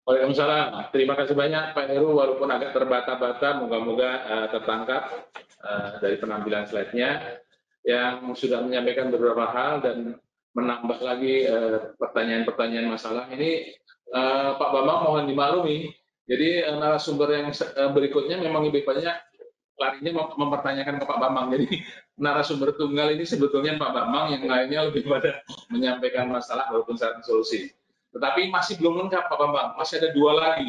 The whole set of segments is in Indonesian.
Waalaikumsalam. Terima kasih banyak Pak Heru, walaupun agak terbata-bata, moga-moga tertangkap dari penampilan slide-nya yang sudah menyampaikan beberapa hal dan menambah lagi pertanyaan-pertanyaan masalah. Ini Pak Bambang mohon dimaklumi. Jadi narasumber yang berikutnya memang lebih banyak larinya mempertanyakan ke Pak Bambang. Jadi narasumber tunggal ini sebetulnya Pak Bambang, yang lainnya lebih pada menyampaikan masalah walaupun saat solusi. Tetapi masih belum lengkap Pak Bambang, masih ada dua lagi.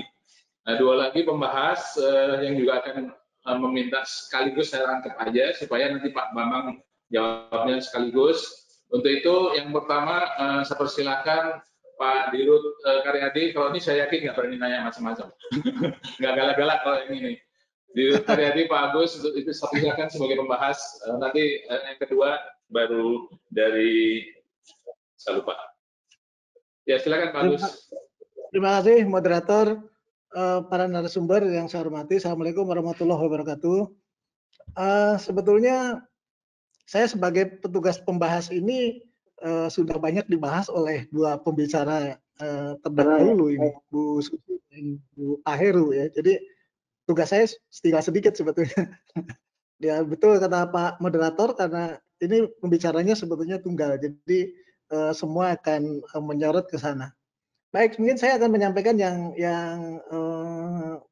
Nah, dua lagi pembahas yang juga akan meminta sekaligus saya rangkap aja supaya nanti Pak Bambang jawabnya sekaligus. Untuk itu yang pertama saya persilakan Pak Dirut Karyadi. Kalau ini saya yakin nggak berani nanya macam-macam, nggak galak-galak kalau yang ini. Dirut Karyadi, Pak Agus, itu saya persilakan sebagai pembahas. Nanti yang kedua baru dari saya lupa. Ya, silakan Pak Agus. Terima kasih moderator, para narasumber yang saya hormati. Assalamualaikum warahmatullahi wabarakatuh. Sebetulnya saya sebagai petugas pembahas ini sudah banyak dibahas oleh dua pembicara terdahulu ini, Bu Susi dan Bu Aheru ya. Jadi tugas saya tinggal sedikit sebetulnya. Ya betul kata Pak moderator, karena ini pembicaranya sebetulnya tunggal. Jadi semua akan menyorot ke sana. Baik, mungkin saya akan menyampaikan yang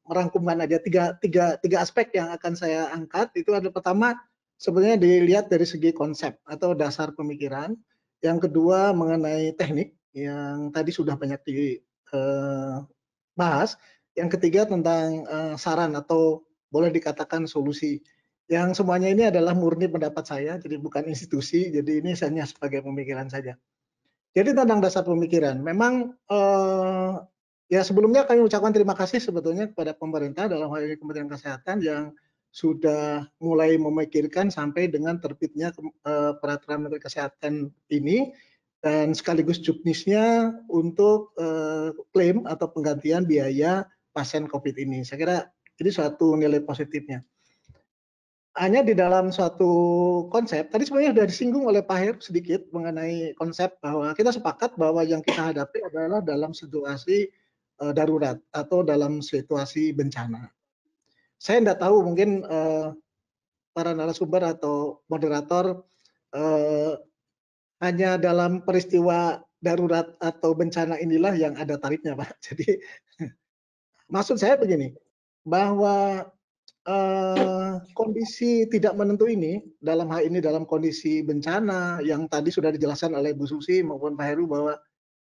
merangkumkan aja tiga aspek yang akan saya angkat. Itu ada pertama sebenarnya dilihat dari segi konsep atau dasar pemikiran. Yang kedua mengenai teknik yang tadi sudah banyak dibahas. Yang ketiga tentang saran atau boleh dikatakan solusi. Yang semuanya ini adalah murni pendapat saya, jadi bukan institusi. Jadi ini hanya sebagai pemikiran saja. Jadi tentang dasar pemikiran, memang ya sebelumnya kami ucapkan terima kasih sebetulnya kepada pemerintah dalam hal ini Kementerian Kesehatan yang sudah mulai memikirkan sampai dengan terbitnya peraturan Menteri Kesehatan ini dan sekaligus juknisnya untuk klaim atau penggantian biaya pasien COVID ini. Saya kira ini suatu nilai positifnya. Hanya di dalam suatu konsep, tadi sebenarnya sudah disinggung oleh Pak Heru sedikit mengenai konsep bahwa kita sepakat bahwa yang kita hadapi adalah dalam situasi darurat atau dalam situasi bencana. Saya tidak tahu mungkin para narasumber atau moderator hanya dalam peristiwa darurat atau bencana inilah yang ada tarifnya, Pak. Jadi maksud saya begini, bahwa kondisi tidak menentu ini, dalam hal ini dalam kondisi bencana yang tadi sudah dijelaskan oleh Bu Susi maupun Pak Heru bahwa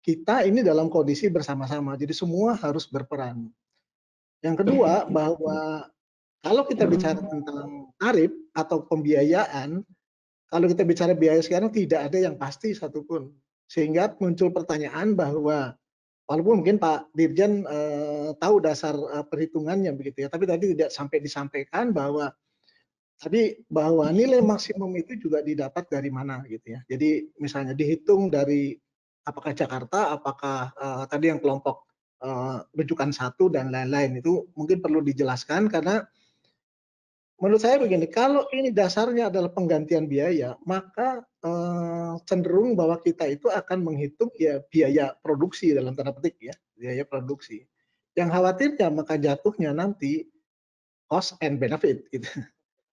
kita ini dalam kondisi bersama-sama, jadi semua harus berperan. Yang kedua, bahwa kalau kita bicara tentang tarif atau pembiayaan, kalau kita bicara biaya sekarang tidak ada yang pasti satupun. Sehingga muncul pertanyaan bahwa walaupun mungkin Pak Dirjen tahu dasar perhitungannya begitu ya, tapi tadi tidak sampai disampaikan bahwa nilai maksimum itu juga didapat dari mana gitu ya. Jadi misalnya dihitung dari apakah Jakarta, apakah tadi yang kelompok rujukan 1 dan lain-lain, itu mungkin perlu dijelaskan karena menurut saya begini, kalau ini dasarnya adalah penggantian biaya, maka cenderung bahwa kita itu akan menghitung ya biaya produksi dalam tanda petik ya, biaya produksi. Yang khawatirnya maka jatuhnya nanti cost and benefit gitu.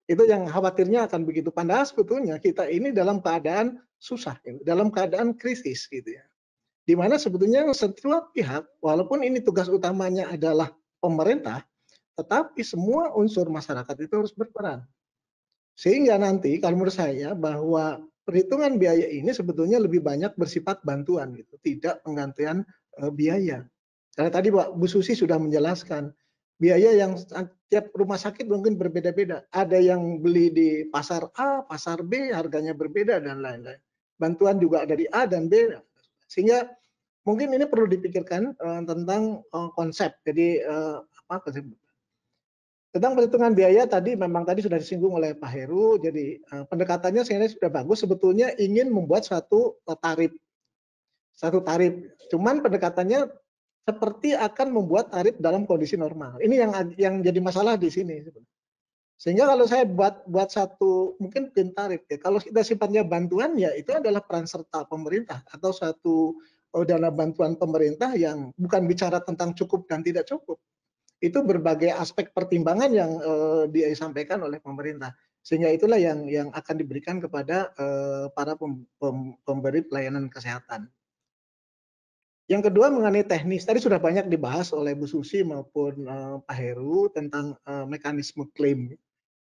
Itu yang khawatirnya akan begitu. Padahal sebetulnya kita ini dalam keadaan susah, dalam keadaan krisis gitu ya. Di mana sebetulnya setiap pihak, walaupun ini tugas utamanya adalah pemerintah, tetapi semua unsur masyarakat itu harus berperan. Sehingga nanti kalau menurut saya bahwa perhitungan biaya ini sebetulnya lebih banyak bersifat bantuan gitu, tidak penggantian biaya. Karena tadi Bu Susi sudah menjelaskan, biaya yang tiap rumah sakit mungkin berbeda-beda. Ada yang beli di pasar A, pasar B, harganya berbeda dan lain-lain. Bantuan juga dari A dan B. Sehingga mungkin ini perlu dipikirkan tentang konsep. Jadi apa konsep? Tentang perhitungan biaya tadi memang tadi sudah disinggung oleh Pak Heru. Jadi pendekatannya sebenarnya sudah bagus. Sebetulnya ingin membuat satu tarif. Cuman pendekatannya seperti akan membuat tarif dalam kondisi normal. Ini yang jadi masalah di sini. Sehingga kalau saya buat satu mungkin tarif ya. Kalau kita sifatnya bantuan ya itu adalah peran serta pemerintah atau satu dana bantuan pemerintah yang bukan bicara tentang cukup dan tidak cukup. Itu berbagai aspek pertimbangan yang disampaikan oleh pemerintah. Sehingga itulah yang akan diberikan kepada para pemberi pelayanan kesehatan. Yang kedua mengenai teknis, tadi sudah banyak dibahas oleh Bu Susi maupun Pak Heru tentang mekanisme klaim.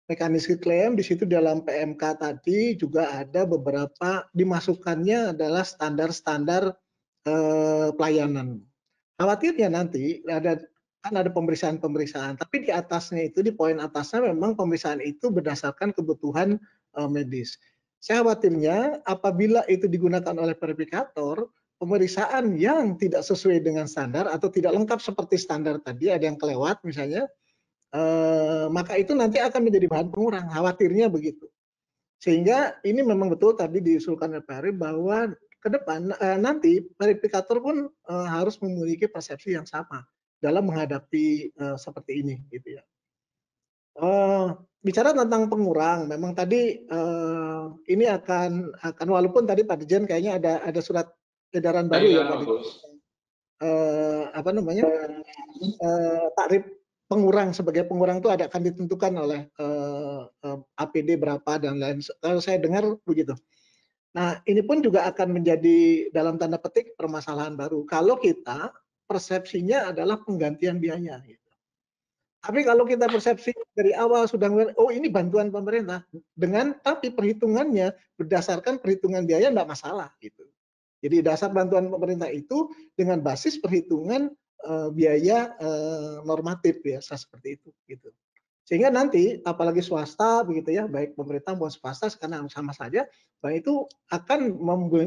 Mekanisme klaim di situ dalam PMK tadi juga ada beberapa dimasukkannya adalah standar-standar pelayanan. Khawatirnya nanti kan ada pemeriksaan-pemeriksaan, tapi di atasnya itu di poin atasnya memang pemeriksaan itu berdasarkan kebutuhan medis. Saya khawatirnya apabila itu digunakan oleh verifikator, pemeriksaan yang tidak sesuai dengan standar atau tidak lengkap seperti standar tadi, ada yang kelewat misalnya, maka itu nanti akan menjadi bahan pengurang, khawatirnya begitu. Sehingga ini memang betul tadi diusulkan oleh Pak Ari bahwa ke depan nanti verifikator pun harus memiliki persepsi yang sama dalam menghadapi seperti ini, gitu ya. Bicara tentang pengurang, memang tadi ini akan walaupun tadi Pak Dirjen kayaknya ada surat edaran baru ya Pak Dirjen, apa namanya tarif pengurang sebagai pengurang itu akan ditentukan oleh APD berapa dan lain. Kalau saya dengar begitu. Nah, ini pun juga akan menjadi dalam tanda petik permasalahan baru. Kalau kita persepsinya adalah penggantian biaya. Gitu. Tapi kalau kita persepsi dari awal sudah, oh ini bantuan pemerintah, tapi perhitungannya berdasarkan perhitungan biaya enggak masalah. Gitu. Jadi dasar bantuan pemerintah itu dengan basis perhitungan biaya normatif ya, seperti itu. Gitu. Sehingga nanti apalagi swasta begitu ya, baik pemerintah maupun swasta karena sama saja, bahwa itu akan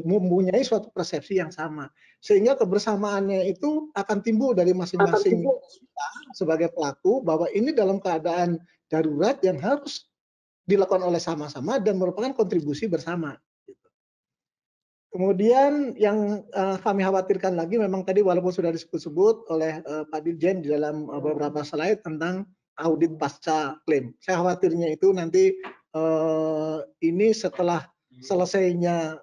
mempunyai suatu persepsi yang sama. Sehingga kebersamaannya itu akan timbul dari masing-masing kita sebagai pelaku bahwa ini dalam keadaan darurat yang harus dilakukan oleh sama-sama dan merupakan kontribusi bersama. Kemudian yang kami khawatirkan lagi memang tadi walaupun sudah disebut-sebut oleh Pak Dirjen di dalam beberapa slide tentang audit pasca klaim. Saya khawatirnya itu nanti ini setelah selesainya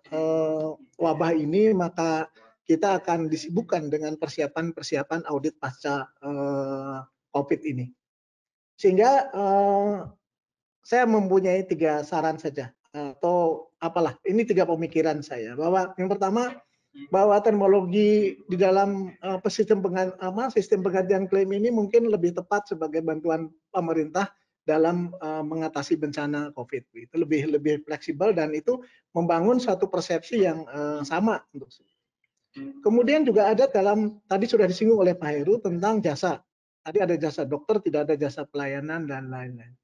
wabah ini maka kita akan disibukkan dengan persiapan-persiapan audit pasca COVID ini. Sehingga saya mempunyai 3 saran saja atau apalah, ini 3 pemikiran saya bahwa yang pertama bahwa teknologi di dalam sistem penggantian klaim ini mungkin lebih tepat sebagai bantuan pemerintah dalam mengatasi bencana COVID. Itu lebih fleksibel dan itu membangun suatu persepsi yang sama untuk. Kemudian juga ada tadi sudah disinggung oleh Pak Heru tentang jasa. Tadi ada jasa dokter, tidak ada jasa pelayanan dan lain-lain.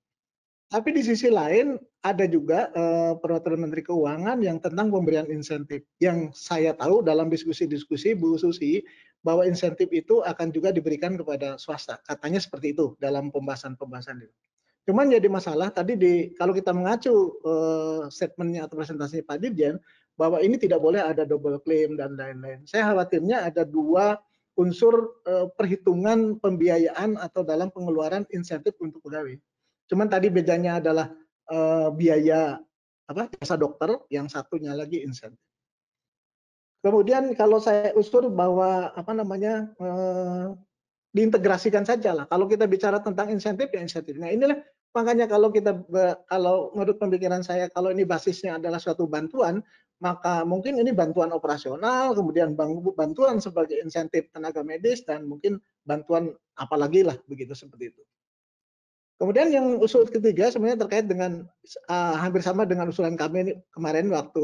Tapi di sisi lain ada juga peraturan Menteri Keuangan yang tentang pemberian insentif. Yang saya tahu dalam diskusi-diskusi Bu Susi bahwa insentif itu akan juga diberikan kepada swasta. Katanya seperti itu dalam pembahasan-pembahasan itu. Cuman jadi masalah tadi kalau kita mengacu statementnya atau presentasi Pak Dirjen bahwa ini tidak boleh ada double claim dan lain-lain. Saya khawatirnya ada 2 unsur perhitungan pembiayaan atau dalam pengeluaran insentif untuk pegawai. Cuman tadi bedanya adalah biaya jasa dokter, yang satunya lagi insentif. Kemudian kalau saya usul bahwa diintegrasikan saja lah. Kalau kita bicara tentang insentif ya insentif. Nah inilah makanya kalau menurut pemikiran saya kalau ini basisnya adalah suatu bantuan, maka mungkin ini bantuan operasional, kemudian bantuan sebagai insentif tenaga medis dan mungkin bantuan apalagi lah begitu seperti itu. Kemudian yang usul ketiga sebenarnya terkait dengan hampir sama dengan usulan kami kemarin waktu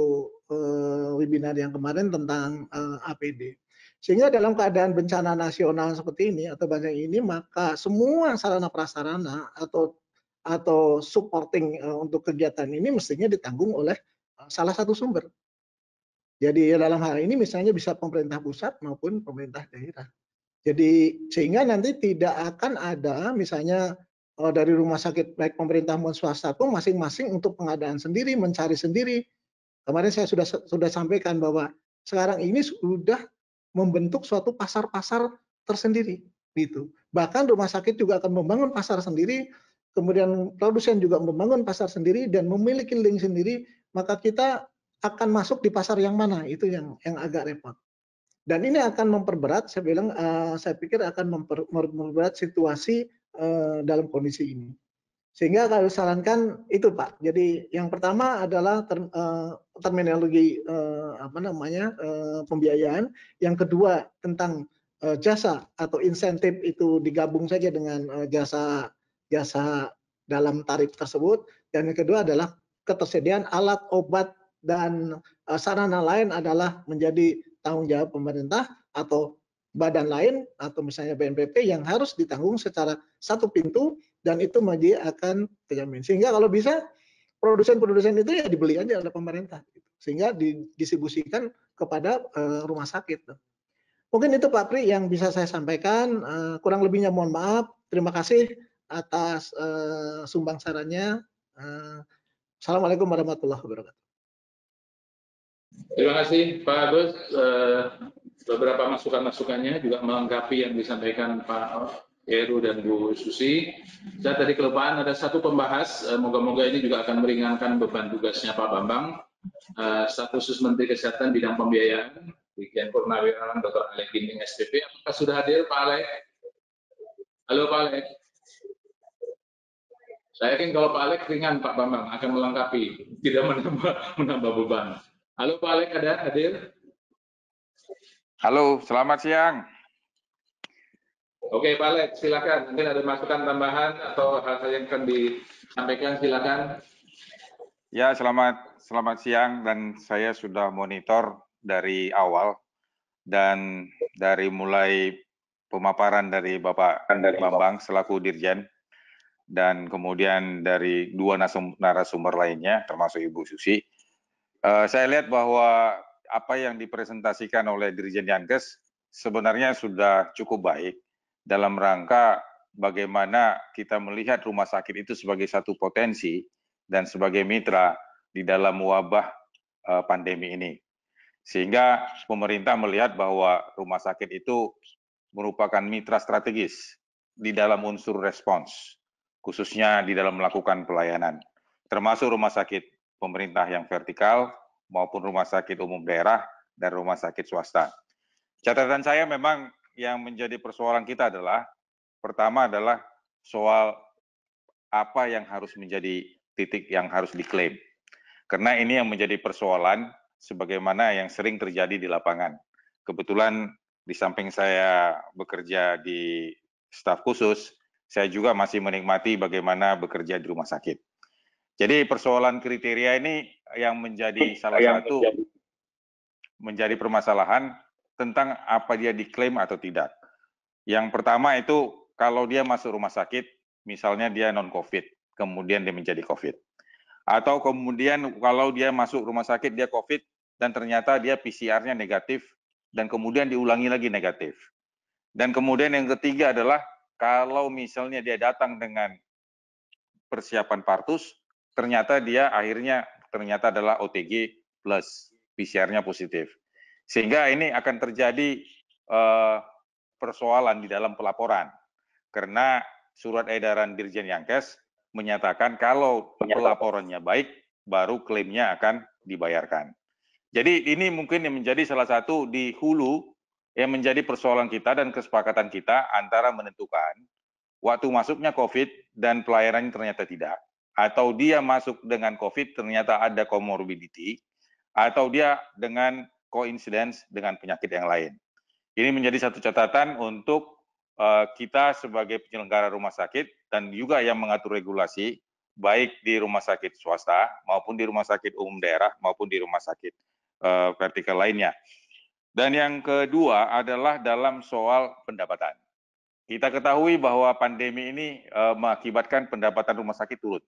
webinar yang kemarin tentang APD. Sehingga dalam keadaan bencana nasional seperti ini atau banyak ini maka semua sarana prasarana atau supporting untuk kegiatan ini mestinya ditanggung oleh salah satu sumber. Jadi dalam hal ini misalnya bisa pemerintah pusat maupun pemerintah daerah. Jadi sehingga nanti tidak akan ada misalnya dari rumah sakit baik pemerintah maupun swasta pun masing-masing untuk pengadaan sendiri, mencari sendiri. Kemarin saya sudah sampaikan bahwa sekarang ini sudah membentuk suatu pasar-pasar tersendiri gitu. Bahkan rumah sakit juga akan membangun pasar sendiri, kemudian produsen juga membangun pasar sendiri dan memiliki link sendiri, maka kita akan masuk di pasar yang mana itu yang agak repot. Dan ini akan memperberat, saya pikir akan memperberat situasi dalam kondisi ini. Sehingga kalau sarankan itu Pak. Jadi yang pertama adalah terminologi pembiayaan. Yang kedua tentang jasa atau insentif itu digabung saja dengan jasa dalam tarif tersebut. Dan yang kedua adalah ketersediaan alat, obat, dan sarana lain adalah menjadi tanggung jawab pemerintah atau badan lain atau misalnya BNPB yang harus ditanggung secara satu pintu, dan itu akan terjamin. Sehingga kalau bisa produsen-produsen itu ya dibeli aja oleh pemerintah, sehingga didistribusikan kepada rumah sakit. Mungkin itu Pak Pri yang bisa saya sampaikan. Kurang lebihnya mohon maaf. Terima kasih atas sumbang sarannya. Assalamualaikum warahmatullahi wabarakatuh. Terima kasih Pak Agus. Beberapa masukan-masukannya juga melengkapi yang disampaikan Pak Heru dan Bu Susi. Saya tadi kelupaan ada satu pembahas, moga-moga ini juga akan meringankan beban tugasnya Pak Bambang. Staf khusus Menteri Kesehatan bidang pembiayaan, Brigjen Purnawirawan Dr. Alek Ginting SPP. Apakah sudah hadir Pak Alek? Halo Pak Alek. Saya yakin kalau Pak Alek ringan Pak Bambang akan melengkapi, tidak menambah beban. Halo Pak Alek, ada hadir? Halo, selamat siang. Oke Pak Alek, silakan. Mungkin ada masukan tambahan atau hal-hal yang akan disampaikan, silakan. Ya, selamat siang, dan saya sudah monitor dari awal dan dari mulai pemaparan dari Bapak Bambang selaku Dirjen, dan kemudian dari dua narasumber lainnya termasuk Ibu Susi. Saya lihat bahwa apa yang dipresentasikan oleh Dirjen Yankes sebenarnya sudah cukup baik dalam rangka bagaimana kita melihat rumah sakit itu sebagai satu potensi dan sebagai mitra di dalam wabah pandemi ini. Sehingga pemerintah melihat bahwa rumah sakit itu merupakan mitra strategis di dalam unsur respons, khususnya di dalam melakukan pelayanan, termasuk rumah sakit pemerintah yang vertikal maupun rumah sakit umum daerah dan rumah sakit swasta. Catatan saya memang yang menjadi persoalan kita adalah, pertama adalah soal apa yang harus menjadi titik yang harus diklaim. Karena ini yang menjadi persoalan sebagaimana yang sering terjadi di lapangan. Kebetulan di samping saya bekerja di staf khusus, saya juga masih menikmati bagaimana bekerja di rumah sakit. Jadi persoalan kriteria ini yang menjadi salah satu menjadi permasalahan tentang apa dia diklaim atau tidak. Yang pertama itu kalau dia masuk rumah sakit, misalnya dia non-COVID, kemudian dia menjadi COVID. Atau kemudian kalau dia masuk rumah sakit, dia COVID, dan ternyata dia PCR-nya negatif, dan kemudian diulangi lagi negatif. Dan kemudian yang ketiga adalah kalau misalnya dia datang dengan persiapan partus, ternyata dia akhirnya adalah OTG plus, PCR-nya positif. Sehingga ini akan terjadi persoalan di dalam pelaporan. Karena surat edaran Dirjen Yankes menyatakan kalau pelaporannya baik, baru klaimnya akan dibayarkan. Jadi ini mungkin yang menjadi salah satu di hulu yang menjadi persoalan kita dan kesepakatan kita antara menentukan waktu masuknya COVID dan pelayanannya ternyata tidak. Atau dia masuk dengan COVID ternyata ada comorbidity, atau dia dengan coincidence dengan penyakit yang lain. Ini menjadi satu catatan untuk kita sebagai penyelenggara rumah sakit dan juga yang mengatur regulasi, baik di rumah sakit swasta maupun di rumah sakit umum daerah maupun di rumah sakit vertikal lainnya. Dan yang kedua adalah dalam soal pendapatan. Kita ketahui bahwa pandemi ini mengakibatkan pendapatan rumah sakit turun.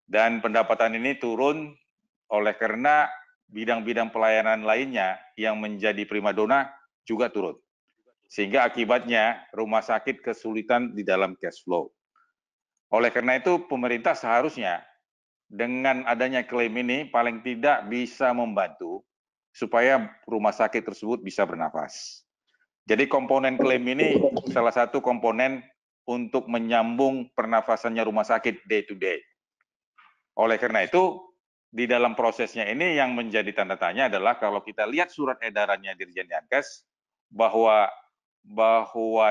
Dan pendapatan ini turun oleh karena bidang-bidang pelayanan lainnya yang menjadi primadona juga turun. Sehingga akibatnya rumah sakit kesulitan di dalam cash flow. Oleh karena itu pemerintah seharusnya dengan adanya klaim ini paling tidak bisa membantu supaya rumah sakit tersebut bisa bernafas. Jadi komponen klaim ini salah satu komponen untuk menyambung pernafasannya rumah sakit day to day. Oleh karena itu, di dalam prosesnya ini yang menjadi tanda tanya adalah kalau kita lihat surat edarannya Dirjen Yankes bahwa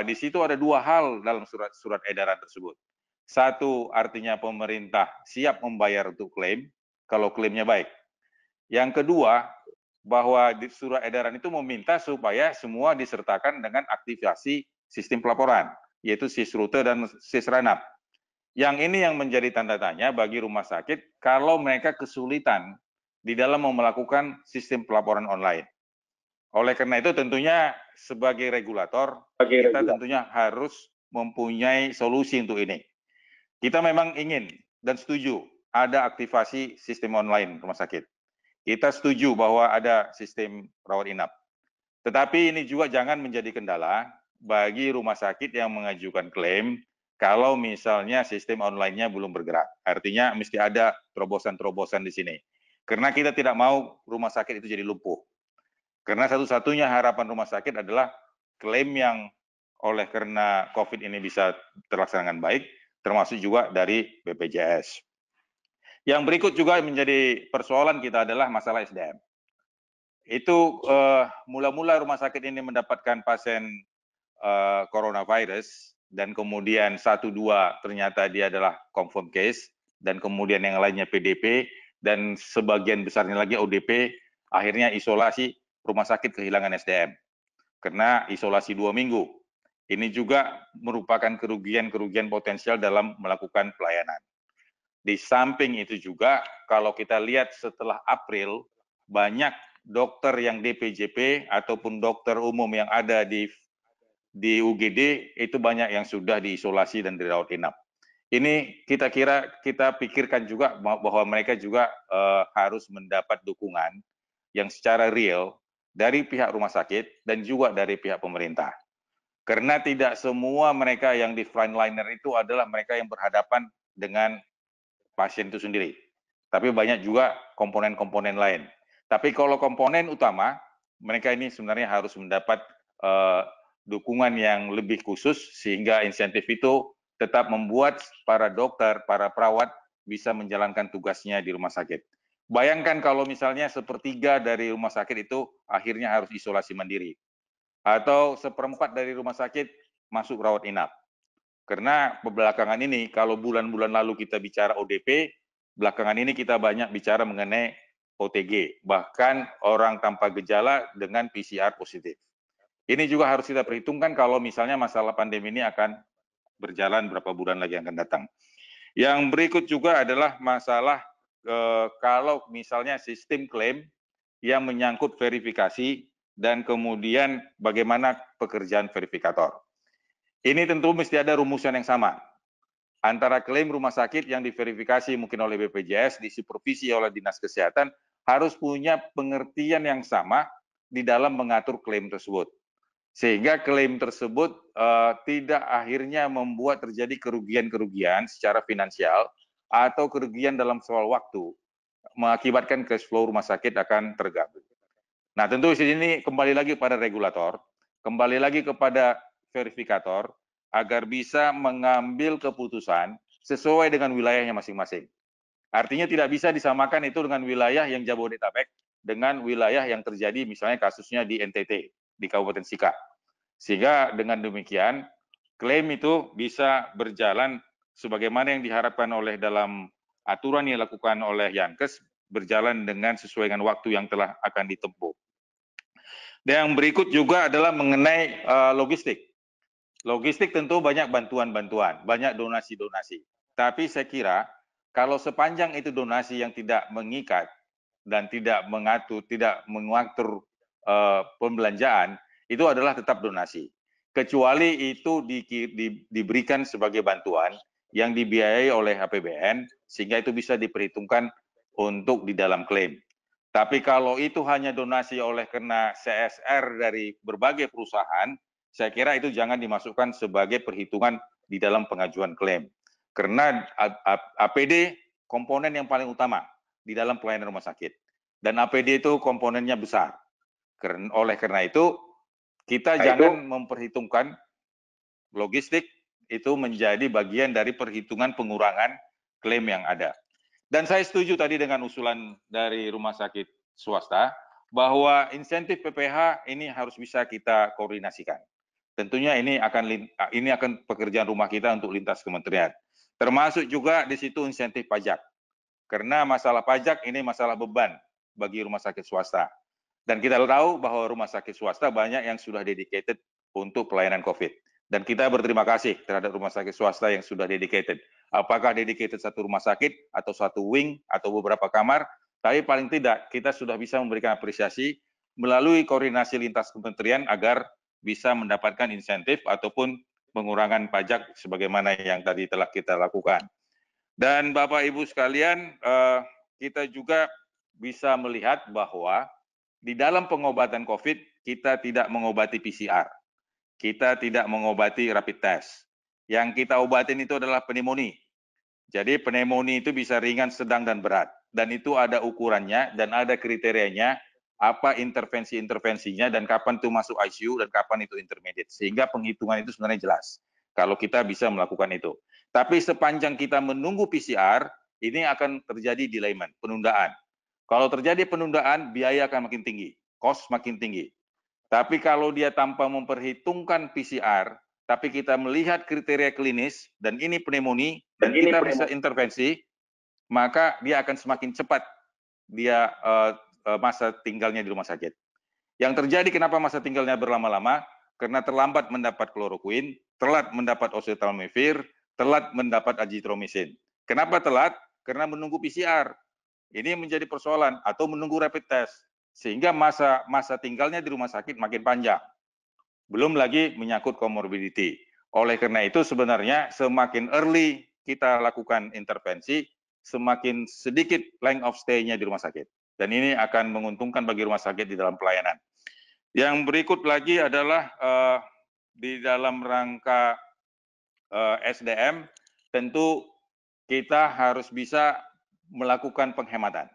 di situ ada dua hal dalam surat edaran tersebut. Satu, artinya pemerintah siap membayar untuk klaim kalau klaimnya baik. Yang kedua, bahwa di surat edaran itu meminta supaya semua disertakan dengan aktivasi sistem pelaporan, yaitu SISRUTE dan SISRANAP. Yang ini yang menjadi tanda tanya bagi rumah sakit kalau mereka kesulitan di dalam melakukan sistem pelaporan online. Oleh karena itu tentunya sebagai regulator, kita tentunya harus mempunyai solusi untuk ini. Kita memang ingin dan setuju ada aktivasi sistem online rumah sakit. Kita setuju bahwa ada sistem rawat inap. Tetapi ini juga jangan menjadi kendala bagi rumah sakit yang mengajukan klaim kalau misalnya sistem online-nya belum bergerak. Artinya mesti ada terobosan-terobosan di sini. Karena kita tidak mau rumah sakit itu jadi lumpuh. Karena satu-satunya harapan rumah sakit adalah klaim yang oleh karena COVID ini bisa terlaksana dengan baik, termasuk juga dari BPJS. Yang berikut juga menjadi persoalan kita adalah masalah SDM. Itu mula-mula rumah sakit ini mendapatkan pasien coronavirus dan kemudian 1-2 ternyata dia adalah confirm case dan kemudian yang lainnya PDP dan sebagian besarnya lagi ODP, akhirnya isolasi, rumah sakit kehilangan SDM karena isolasi 2 minggu. Ini juga merupakan kerugian-kerugian potensial dalam melakukan pelayanan. Di samping itu juga, kalau kita lihat setelah April, banyak dokter yang DPJP ataupun dokter umum yang ada di UGD, itu banyak yang sudah diisolasi dan dirawat inap. Ini kita pikirkan juga bahwa mereka juga harus mendapat dukungan yang secara real dari pihak rumah sakit dan juga dari pihak pemerintah. Karena tidak semua mereka yang di frontliner itu adalah mereka yang berhadapan dengan pasien itu sendiri. Tapi banyak juga komponen-komponen lain. Tapi kalau komponen utama, mereka ini sebenarnya harus mendapat dukungan yang lebih khusus sehingga insentif itu tetap membuat para dokter, para perawat bisa menjalankan tugasnya di rumah sakit. Bayangkan kalau misalnya sepertiga dari rumah sakit itu akhirnya harus isolasi mandiri. Atau seperempat dari rumah sakit masuk rawat inap. Karena belakangan ini, kalau bulan-bulan lalu kita bicara ODP, belakangan ini kita banyak bicara mengenai OTG, bahkan orang tanpa gejala dengan PCR positif. Ini juga harus kita perhitungkan kalau misalnya masalah pandemi ini akan berjalan berapa bulan lagi yang akan datang. Yang berikut juga adalah masalah kalau misalnya sistem klaim yang menyangkut verifikasi dan kemudian bagaimana pekerjaan verifikator. Ini tentu mesti ada rumusan yang sama antara klaim rumah sakit yang diverifikasi mungkin oleh BPJS, disupervisi oleh Dinas Kesehatan, harus punya pengertian yang sama di dalam mengatur klaim tersebut. Sehingga klaim tersebut tidak akhirnya membuat terjadi kerugian-kerugian secara finansial atau kerugian dalam soal waktu, mengakibatkan cash flow rumah sakit akan terganggu. Nah, tentu di sini kembali lagi pada regulator, kembali lagi kepada verifikator, agar bisa mengambil keputusan sesuai dengan wilayahnya masing-masing. Artinya tidak bisa disamakan itu dengan wilayah yang Jabodetabek dengan wilayah yang terjadi misalnya kasusnya di NTT, di Kabupaten Sika. Sehingga dengan demikian, klaim itu bisa berjalan sebagaimana yang diharapkan oleh dalam aturan yang dilakukan oleh Yankes, berjalan dengan sesuai dengan waktu yang telah akan ditempuh. Dan yang berikut juga adalah mengenai logistik. Logistik tentu banyak bantuan-bantuan, banyak donasi-donasi. Tapi saya kira kalau sepanjang itu donasi yang tidak mengikat dan tidak mengatur pembelanjaan, itu adalah tetap donasi. Kecuali itu diberikan sebagai bantuan yang dibiayai oleh APBN, sehingga itu bisa diperhitungkan untuk di dalam klaim. Tapi kalau itu hanya donasi oleh karena CSR dari berbagai perusahaan, saya kira itu jangan dimasukkan sebagai perhitungan di dalam pengajuan klaim. Karena APD komponen yang paling utama di dalam pelayanan rumah sakit. Dan APD itu komponennya besar. Oleh karena itu, kita jangan memperhitungkan logistik itu menjadi bagian dari perhitungan pengurangan klaim yang ada. Dan saya setuju tadi dengan usulan dari rumah sakit swasta bahwa insentif PPH ini harus bisa kita koordinasikan. Tentunya ini akan pekerjaan rumah kita untuk lintas kementerian. Termasuk juga di situ insentif pajak. Karena masalah pajak ini masalah beban bagi rumah sakit swasta. Dan kita tahu bahwa rumah sakit swasta banyak yang sudah dedicated untuk pelayanan COVID. Dan kita berterima kasih terhadap rumah sakit swasta yang sudah dedicated. Apakah dedicated satu rumah sakit atau satu wing atau beberapa kamar, tapi paling tidak kita sudah bisa memberikan apresiasi melalui koordinasi lintas kementerian agar bisa mendapatkan insentif ataupun pengurangan pajak sebagaimana yang tadi telah kita lakukan. Dan Bapak Ibu sekalian, kita juga bisa melihat bahwa di dalam pengobatan COVID, kita tidak mengobati PCR. Kita tidak mengobati rapid test. Yang kita obatin itu adalah pneumonia. Jadi pneumonia itu bisa ringan, sedang, dan berat. Dan itu ada ukurannya dan ada kriterianya, apa intervensi-intervensinya, dan kapan itu masuk ICU, dan kapan itu intermediate. Sehingga penghitungan itu sebenarnya jelas, kalau kita bisa melakukan itu. Tapi sepanjang kita menunggu PCR, ini akan terjadi delayment, penundaan. Kalau terjadi penundaan, biaya akan makin tinggi, cost makin tinggi. Tapi kalau dia tanpa memperhitungkan PCR, tapi kita melihat kriteria klinis, dan ini pneumonia, dan kita bisa intervensi, maka dia akan semakin cepat dia masa tinggalnya di rumah sakit. Yang terjadi kenapa masa tinggalnya berlama-lama? Karena terlambat mendapat kloroquine, telat mendapat oseltamivir, telat mendapat azitromisin. Kenapa telat? Karena menunggu PCR. Ini menjadi persoalan, atau menunggu rapid test. Sehingga masa tinggalnya di rumah sakit makin panjang. Belum lagi menyangkut comorbidity. Oleh karena itu sebenarnya semakin early kita lakukan intervensi, semakin sedikit length of stay-nya di rumah sakit. Dan ini akan menguntungkan bagi rumah sakit di dalam pelayanan. Yang berikut lagi adalah di dalam rangka SDM, tentu kita harus bisa melakukan penghematan.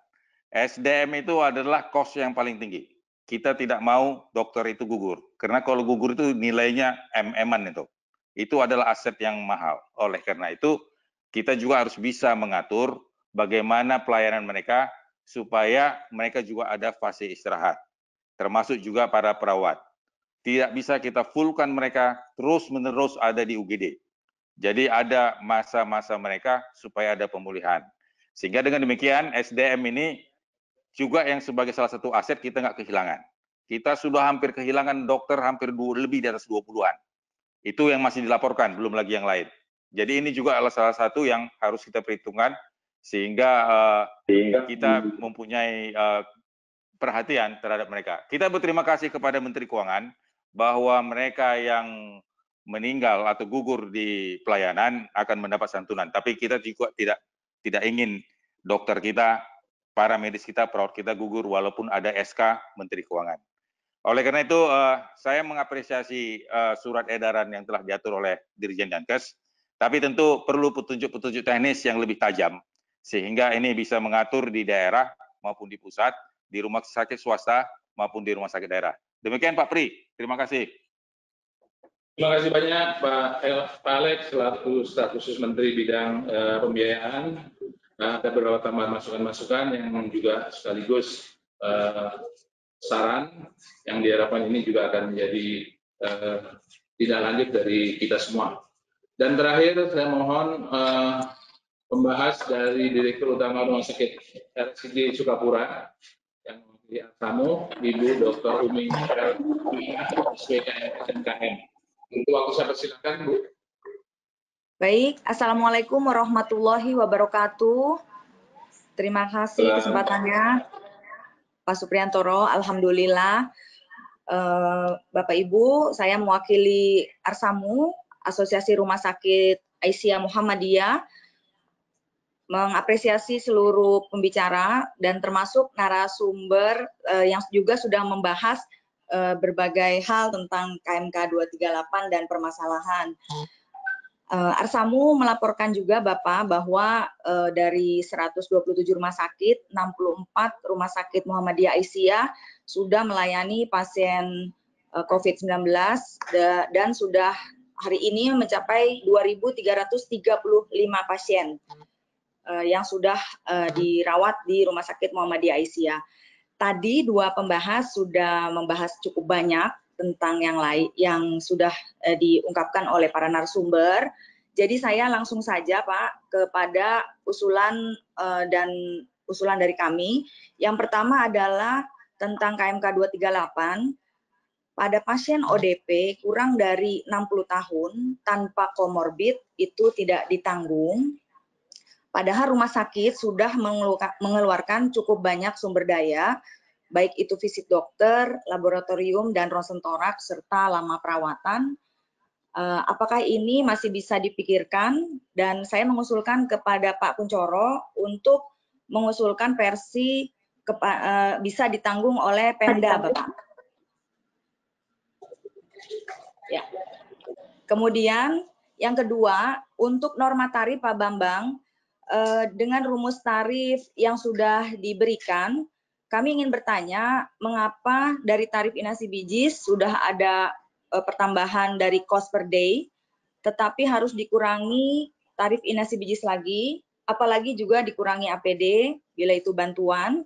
SDM itu adalah cost yang paling tinggi. Kita tidak mau dokter itu gugur. Karena kalau gugur itu nilainya MM-an itu. Itu adalah aset yang mahal. Oleh karena itu, kita juga harus bisa mengatur bagaimana pelayanan mereka supaya mereka juga ada fase istirahat. Termasuk juga para perawat. Tidak bisa kita fullkan mereka terus-menerus ada di UGD. Jadi ada masa-masa mereka supaya ada pemulihan. Sehingga dengan demikian SDM ini juga yang sebagai salah satu aset kita nggak kehilangan. Kita sudah hampir kehilangan dokter hampir lebih di atas 20-an. Itu yang masih dilaporkan, belum lagi yang lain. Jadi ini juga adalah salah satu yang harus kita perhitungkan sehingga kita mempunyai perhatian terhadap mereka. Kita berterima kasih kepada Menteri Keuangan bahwa mereka yang meninggal atau gugur di pelayanan akan mendapat santunan. Tapi kita juga tidak ingin dokter kita, para medis kita, perawat kita gugur walaupun ada SK Menteri Keuangan. Oleh karena itu, saya mengapresiasi surat edaran yang telah diatur oleh Dirjen Dinkes, tapi tentu perlu petunjuk-petunjuk teknis yang lebih tajam, sehingga ini bisa mengatur di daerah maupun di pusat, di rumah sakit swasta maupun di rumah sakit daerah. Demikian Pak Pri, terima kasih. Terima kasih banyak Pak Alex selaku staf khusus Menteri Bidang Pembiayaan. Ada beberapa tambahan masukan-masukan yang juga sekaligus saran yang diharapkan ini juga akan menjadi tindak lanjut dari kita semua. Dan terakhir saya mohon pembahas dari Direktur Utama Rumah Sakit RSUD Sukapura yang mewakili Arsamu, Ibu Dr. Umi SPKM SMKM. Untuk waktu saya persilakan, Bu. Baik, Assalamualaikum warahmatullahi wabarakatuh. Terima kasih kesempatannya, Pak Supriyantoro. Alhamdulillah, Bapak Ibu, saya mewakili Arsamu, Asosiasi Rumah Sakit Aisyah Muhammadiyah, mengapresiasi seluruh pembicara dan termasuk narasumber yang juga sudah membahas berbagai hal tentang KMK 238 dan permasalahan. Arsamu melaporkan juga Bapak bahwa dari 127 rumah sakit, 64 rumah sakit Muhammadiyah Aisyah sudah melayani pasien COVID-19 dan sudah hari ini mencapai 2.335 pasien. yang sudah dirawat di Rumah Sakit Muhammadiyah Aisyah. Tadi dua pembahas sudah membahas cukup banyak tentang yang lain yang sudah diungkapkan oleh para narasumber. Jadi saya langsung saja Pak kepada usulan dan usulan dari kami. Yang pertama adalah tentang KMK 238. Pada pasien ODP kurang dari 60 tahun tanpa komorbid itu tidak ditanggung. Padahal rumah sakit sudah mengeluarkan cukup banyak sumber daya, baik itu visit dokter, laboratorium, dan ronsen toraks, serta lama perawatan. Apakah ini masih bisa dipikirkan? Dan saya mengusulkan kepada Pak Kuncoro untuk mengusulkan versi bisa ditanggung oleh Pemda, Bapak. Ya. Kemudian yang kedua, untuk norma tarif Pak Bambang, dengan rumus tarif yang sudah diberikan, kami ingin bertanya mengapa dari tarif inasi bijis sudah ada pertambahan dari cost per day, tetapi harus dikurangi tarif inasi bijis lagi, apalagi juga dikurangi APD bila itu bantuan.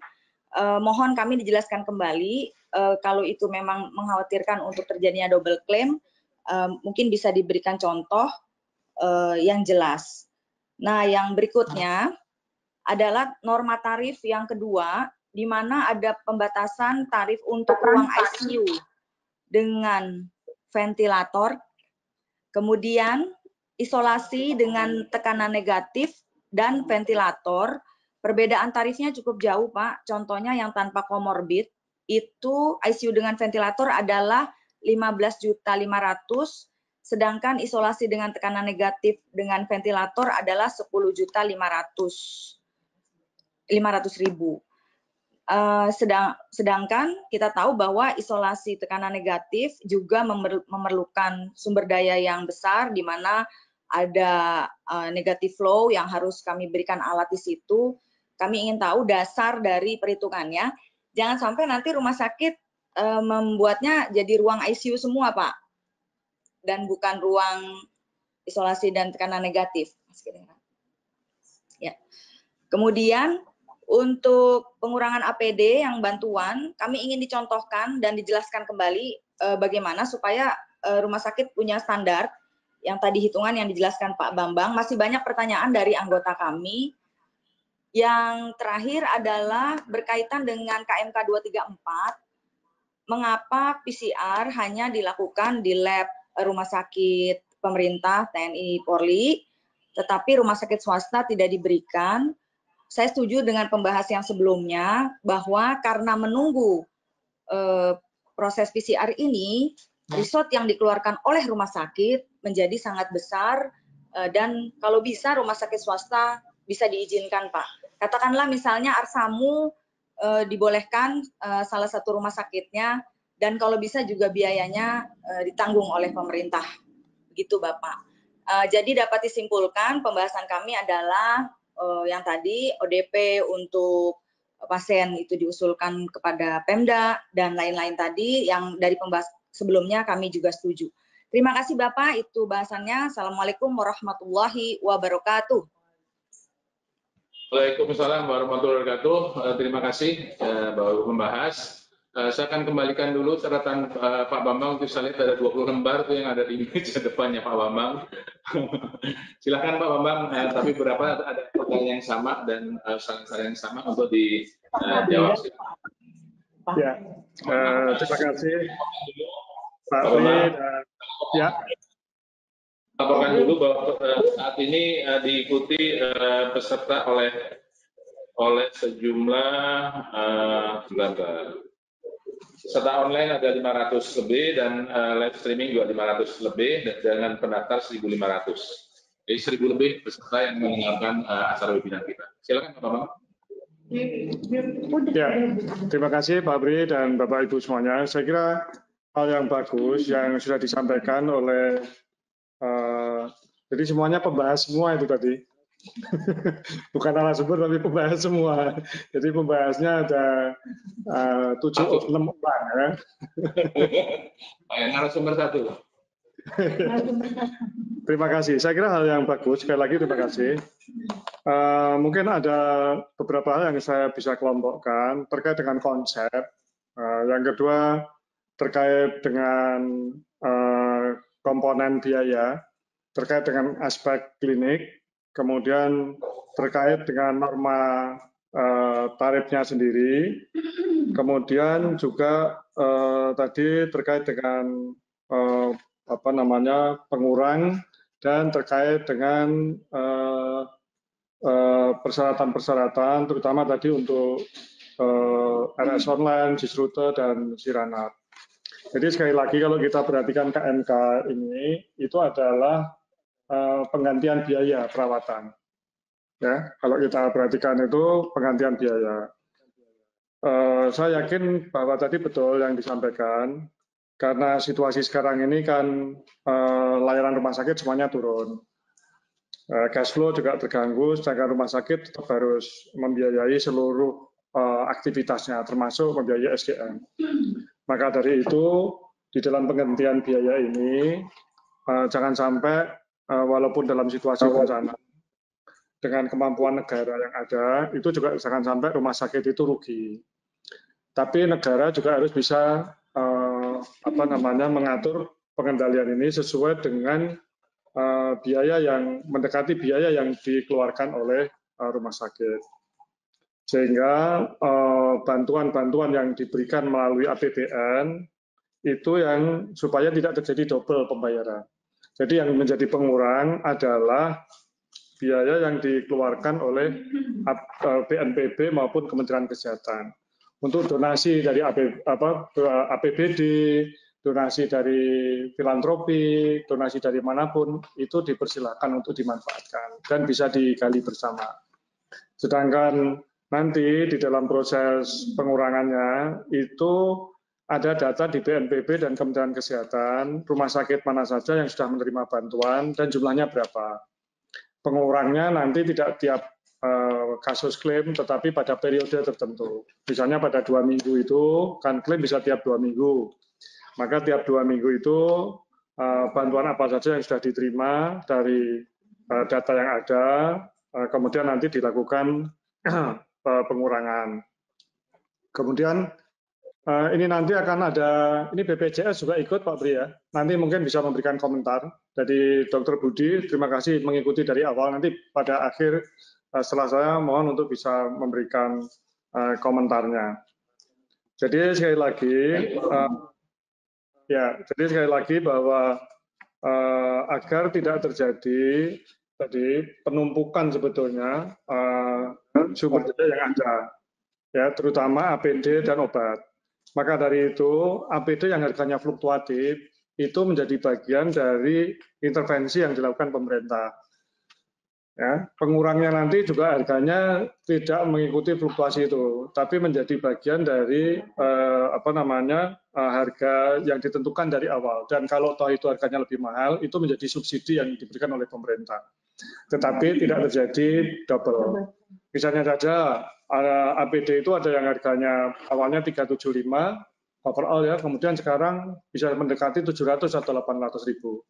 Mohon kami dijelaskan kembali, kalau itu memang mengkhawatirkan untuk terjadinya double claim, mungkin bisa diberikan contoh yang jelas. Nah, yang berikutnya adalah norma tarif yang kedua, di mana ada pembatasan tarif untuk ruang ICU dengan ventilator, kemudian isolasi dengan tekanan negatif dan ventilator. Perbedaan tarifnya cukup jauh, Pak. Contohnya yang tanpa komorbid, itu ICU dengan ventilator adalah 15.500.000, sedangkan isolasi dengan tekanan negatif dengan ventilator adalah 10.500.000. Sedangkan kita tahu bahwa isolasi tekanan negatif juga memerlukan sumber daya yang besar, di mana ada negative flow yang harus kami berikan alat di situ. Kami ingin tahu dasar dari perhitungannya. Jangan sampai nanti rumah sakit membuatnya jadi ruang ICU semua, Pak, dan bukan ruang isolasi dan tekanan negatif. Ya. Kemudian untuk pengurangan APD yang bantuan, kami ingin dicontohkan dan dijelaskan kembali bagaimana supaya rumah sakit punya standar yang tadi hitungan yang dijelaskan Pak Bambang. Masih banyak pertanyaan dari anggota kami. Yang terakhir adalah berkaitan dengan KMK 234. Mengapa PCR hanya dilakukan di lab rumah sakit pemerintah TNI Polri, tetapi rumah sakit swasta tidak diberikan? Saya setuju dengan pembahas yang sebelumnya bahwa karena menunggu proses PCR ini, result yang dikeluarkan oleh rumah sakit menjadi sangat besar, dan kalau bisa rumah sakit swasta bisa diizinkan, Pak. Katakanlah misalnya Arsamu dibolehkan salah satu rumah sakitnya, dan kalau bisa juga biayanya ditanggung oleh pemerintah. Begitu, Bapak. Jadi dapat disimpulkan pembahasan kami adalah yang tadi ODP untuk pasien itu diusulkan kepada Pemda, dan lain-lain tadi yang dari pembahas sebelumnya kami juga setuju. Terima kasih Bapak, itu bahasannya. Assalamualaikum warahmatullahi wabarakatuh. Waalaikumsalam warahmatullahi wabarakatuh. Terima kasih baru membahas. Saya akan kembalikan dulu catatan Pak Bambang. Untuk saya lihat ada 20 lembar itu yang ada di meja depannya Pak Bambang. Silakan Pak Bambang, tapi berapa ada pertanyaan yang sama dan saling yang sama untuk dijawab. Ya, terima kasih Pak Pri. Ya. Laporkan dulu bahwa saat ini diikuti peserta oleh sejumlah peserta online ada 500 lebih dan live streaming juga 500 lebih dengan pendaftar 1.500. Jadi 1.000 lebih peserta yang mendengarkan acara webinar kita. Silakan Pak Bambang. Ya, terima kasih Pak Pri dan Bapak Ibu semuanya. Saya kira hal yang bagus yang sudah disampaikan oleh jadi semuanya pembahas semua itu tadi. Bukan narasumber tapi pembahas semua. Jadi pembahasnya ada 6 orang ya. Narasumber 1. Terima kasih. Saya kira hal yang bagus. Sekali lagi terima kasih. Mungkin ada beberapa hal yang saya bisa kelompokkan terkait dengan konsep. Yang kedua terkait dengan komponen biaya, terkait dengan aspek klinik, kemudian terkait dengan norma tarifnya sendiri, kemudian juga tadi terkait dengan pengurang dan terkait dengan persyaratan-persyaratan, terutama tadi untuk RS online, Gisrute, dan Siranat. Jadi sekali lagi kalau kita perhatikan KMK ini, itu adalah penggantian biaya perawatan. Ya, kalau kita perhatikan itu penggantian biaya. Saya yakin bahwa tadi betul yang disampaikan, karena situasi sekarang ini kan layanan rumah sakit semuanya turun. Cash flow juga terganggu, sedangkan rumah sakit tetap harus membiayai seluruh aktivitasnya, termasuk membiayai SDM. Maka dari itu, di dalam penggantian biaya ini, jangan sampai walaupun dalam situasi bencana, dengan kemampuan negara yang ada, itu juga jangan sampai rumah sakit itu rugi. Tapi negara juga harus bisa mengatur pengendalian ini sesuai dengan biaya yang mendekati biaya yang dikeluarkan oleh rumah sakit. Sehingga bantuan-bantuan yang diberikan melalui APBN itu yang supaya tidak terjadi double pembayaran. Jadi yang menjadi pengurang adalah biaya yang dikeluarkan oleh BNPB maupun Kementerian Kesehatan. Untuk donasi dari APBD, donasi dari filantropi, donasi dari manapun, itu dipersilakan untuk dimanfaatkan dan bisa digali bersama. Sedangkan nanti di dalam proses pengurangannya itu ada data di BNPB dan Kementerian Kesehatan, rumah sakit mana saja yang sudah menerima bantuan dan jumlahnya berapa. Pengurangnya nanti tidak tiap kasus klaim, tetapi pada periode tertentu. Misalnya pada 2 minggu itu, kan klaim bisa tiap 2 minggu. Maka tiap 2 minggu itu, bantuan apa saja yang sudah diterima dari data yang ada, kemudian nanti dilakukan pengurangan. Kemudian ini nanti akan ada, ini BPJS juga ikut Pak Bri ya, nanti mungkin bisa memberikan komentar. Jadi Dr. Budi, terima kasih mengikuti dari awal, nanti pada akhir setelah saya mohon untuk bisa memberikan komentarnya. Jadi sekali lagi, bahwa agar tidak terjadi tadi penumpukan sebetulnya sumber daya yang ada, ya terutama APD dan obat. Maka dari itu, APD yang harganya fluktuatif itu menjadi bagian dari intervensi yang dilakukan pemerintah. Ya, pengurangnya nanti juga harganya tidak mengikuti fluktuasi itu, tapi menjadi bagian dari harga yang ditentukan dari awal. Dan kalau toh itu harganya lebih mahal, itu menjadi subsidi yang diberikan oleh pemerintah. Tetapi tidak terjadi double. Misalnya saja APD itu ada yang harganya awalnya 375 overall ya, kemudian sekarang bisa mendekati 700 atau 800 ribu.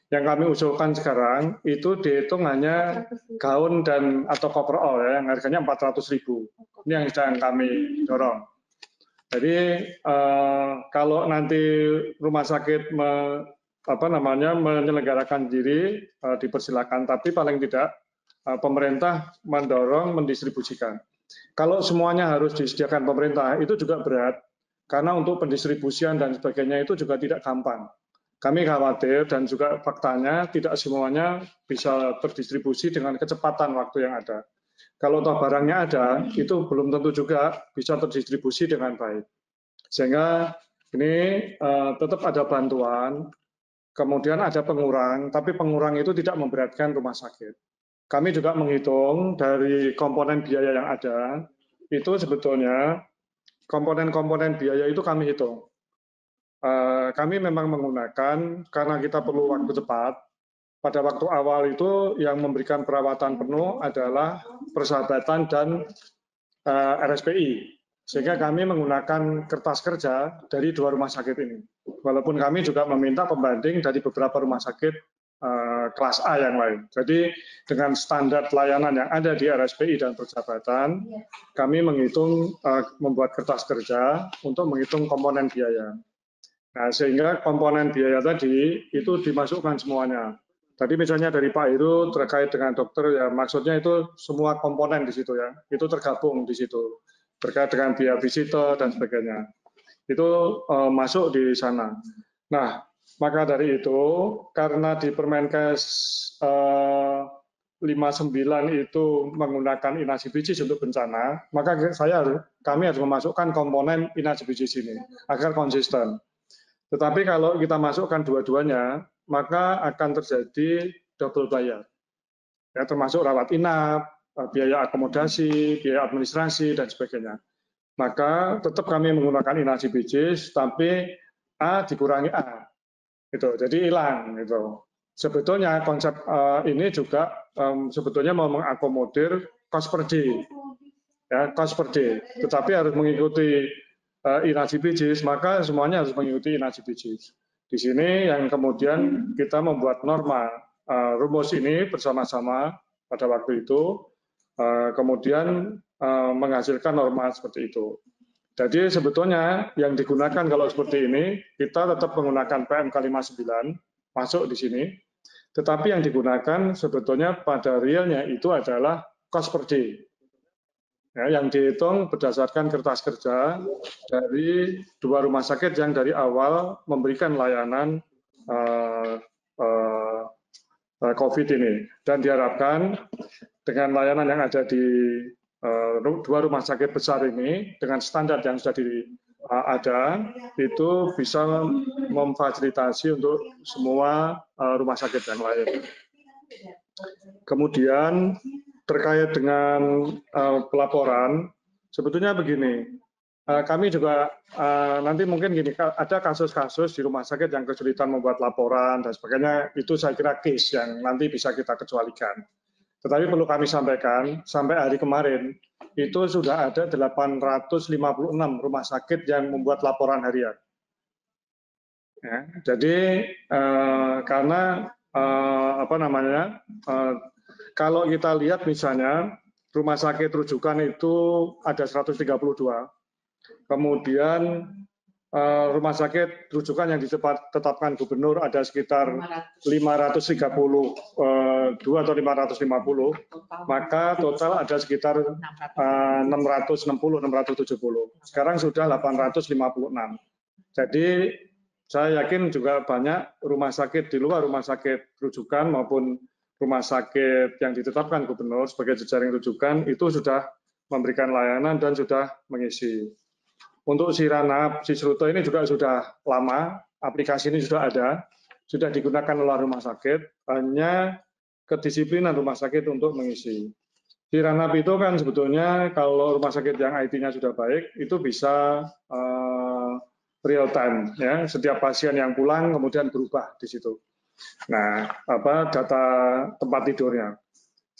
Yang kami usulkan sekarang itu dihitung hanya gaun dan atau coverall ya, yang harganya 400 ribu. Ini yang sedang kami dorong. Jadi kalau nanti rumah sakit menyelenggarakan diri dipersilakan, tapi paling tidak pemerintah mendorong mendistribusikan. Kalau semuanya harus disediakan pemerintah itu juga berat, karena untuk pendistribusian dan sebagainya itu juga tidak gampang. Kami khawatir dan juga faktanya tidak semuanya bisa terdistribusi dengan kecepatan waktu yang ada. Kalau toh barangnya ada, itu belum tentu juga bisa terdistribusi dengan baik. Sehingga ini tetap ada bantuan, kemudian ada pengurang, tapi pengurang itu tidak memberatkan rumah sakit. Kami juga menghitung dari komponen biaya yang ada, itu sebetulnya komponen-komponen biaya itu kami hitung. Kami memang menggunakan, karena kita perlu waktu cepat, pada waktu awal itu yang memberikan perawatan penuh adalah Persahabatan dan RSPI. Sehingga kami menggunakan kertas kerja dari 2 rumah sakit ini. Walaupun kami juga meminta pembanding dari beberapa rumah sakit kelas A yang lain. Jadi dengan standar pelayanan yang ada di RSPI dan Perjabatan, kami menghitung membuat kertas kerja untuk menghitung komponen biaya. Nah, sehingga komponen biaya tadi itu dimasukkan semuanya. Tadi misalnya dari Pak Heru terkait dengan dokter, ya maksudnya itu semua komponen di situ ya, itu tergabung di situ. Terkait dengan biaya visitor dan sebagainya. Itu masuk di sana. Nah, maka dari itu, karena di Permenkes 59 itu menggunakan inasibijis untuk bencana, maka kami harus memasukkan komponen inasibijis ini agar konsisten. Tetapi kalau kita masukkan dua-duanya, maka akan terjadi double bayar. Ya, termasuk rawat inap, biaya akomodasi, biaya administrasi, dan sebagainya. Maka tetap kami menggunakan inasibijis, tapi A dikurangi A. Gitu, jadi hilang. Gitu. Sebetulnya konsep ini juga sebetulnya mau mengakomodir cost per day. Ya, cost per day. Tetapi harus mengikuti inasibijis, maka semuanya harus mengikuti inasibijis. Di sini yang kemudian kita membuat norma rumus ini bersama-sama pada waktu itu, kemudian menghasilkan norma seperti itu. Jadi sebetulnya yang digunakan kalau seperti ini, kita tetap menggunakan PMK 59, masuk di sini. Tetapi yang digunakan sebetulnya pada realnya itu adalah cost per day. Ya, yang dihitung berdasarkan kertas kerja dari dua rumah sakit yang dari awal memberikan layanan COVID ini. Dan diharapkan dengan layanan yang ada di dua rumah sakit besar ini dengan standar yang sudah ada itu bisa memfasilitasi untuk semua rumah sakit yang lain. Kemudian terkait dengan pelaporan, sebetulnya begini, kami juga nanti mungkin gini, ada kasus-kasus di rumah sakit yang kesulitan membuat laporan dan sebagainya, itu saya kira case yang nanti bisa kita kecualikan. Tetapi perlu kami sampaikan, sampai hari kemarin, itu sudah ada 856 rumah sakit yang membuat laporan harian. Ya, jadi karena kalau kita lihat misalnya, rumah sakit rujukan itu ada 132, kemudian rumah sakit rujukan yang ditetapkan gubernur ada sekitar 532 atau 550, maka total ada sekitar 660-670. Sekarang sudah 856. Jadi saya yakin juga banyak rumah sakit di luar rumah sakit rujukan maupun rumah sakit yang ditetapkan gubernur sebagai jejaring rujukan itu sudah memberikan layanan dan sudah mengisi. Untuk Siranap, Sisruto ini juga sudah lama, aplikasi ini sudah ada, sudah digunakan oleh rumah sakit, hanya kedisiplinan rumah sakit untuk mengisi. Siranap itu kan sebetulnya kalau rumah sakit yang IT-nya sudah baik, itu bisa real time, ya, setiap pasien yang pulang kemudian berubah di situ. Nah, data tempat tidurnya.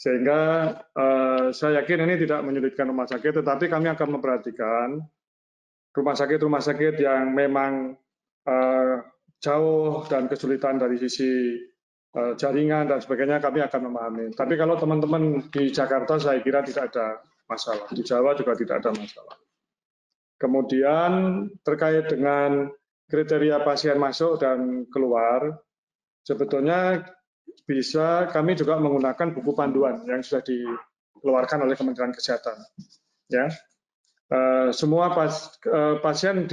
Sehingga saya yakin ini tidak menyulitkan rumah sakit, tetapi kami akan memperhatikan rumah sakit yang memang jauh dan kesulitan dari sisi jaringan dan sebagainya, kami akan memahami. Tapi kalau teman-teman di Jakarta saya kira tidak ada masalah. Di Jawa juga tidak ada masalah. Kemudian terkait dengan kriteria pasien masuk dan keluar, sebetulnya bisa kami juga menggunakan buku panduan yang sudah dikeluarkan oleh Kementerian Kesehatan. Ya. Semua pasien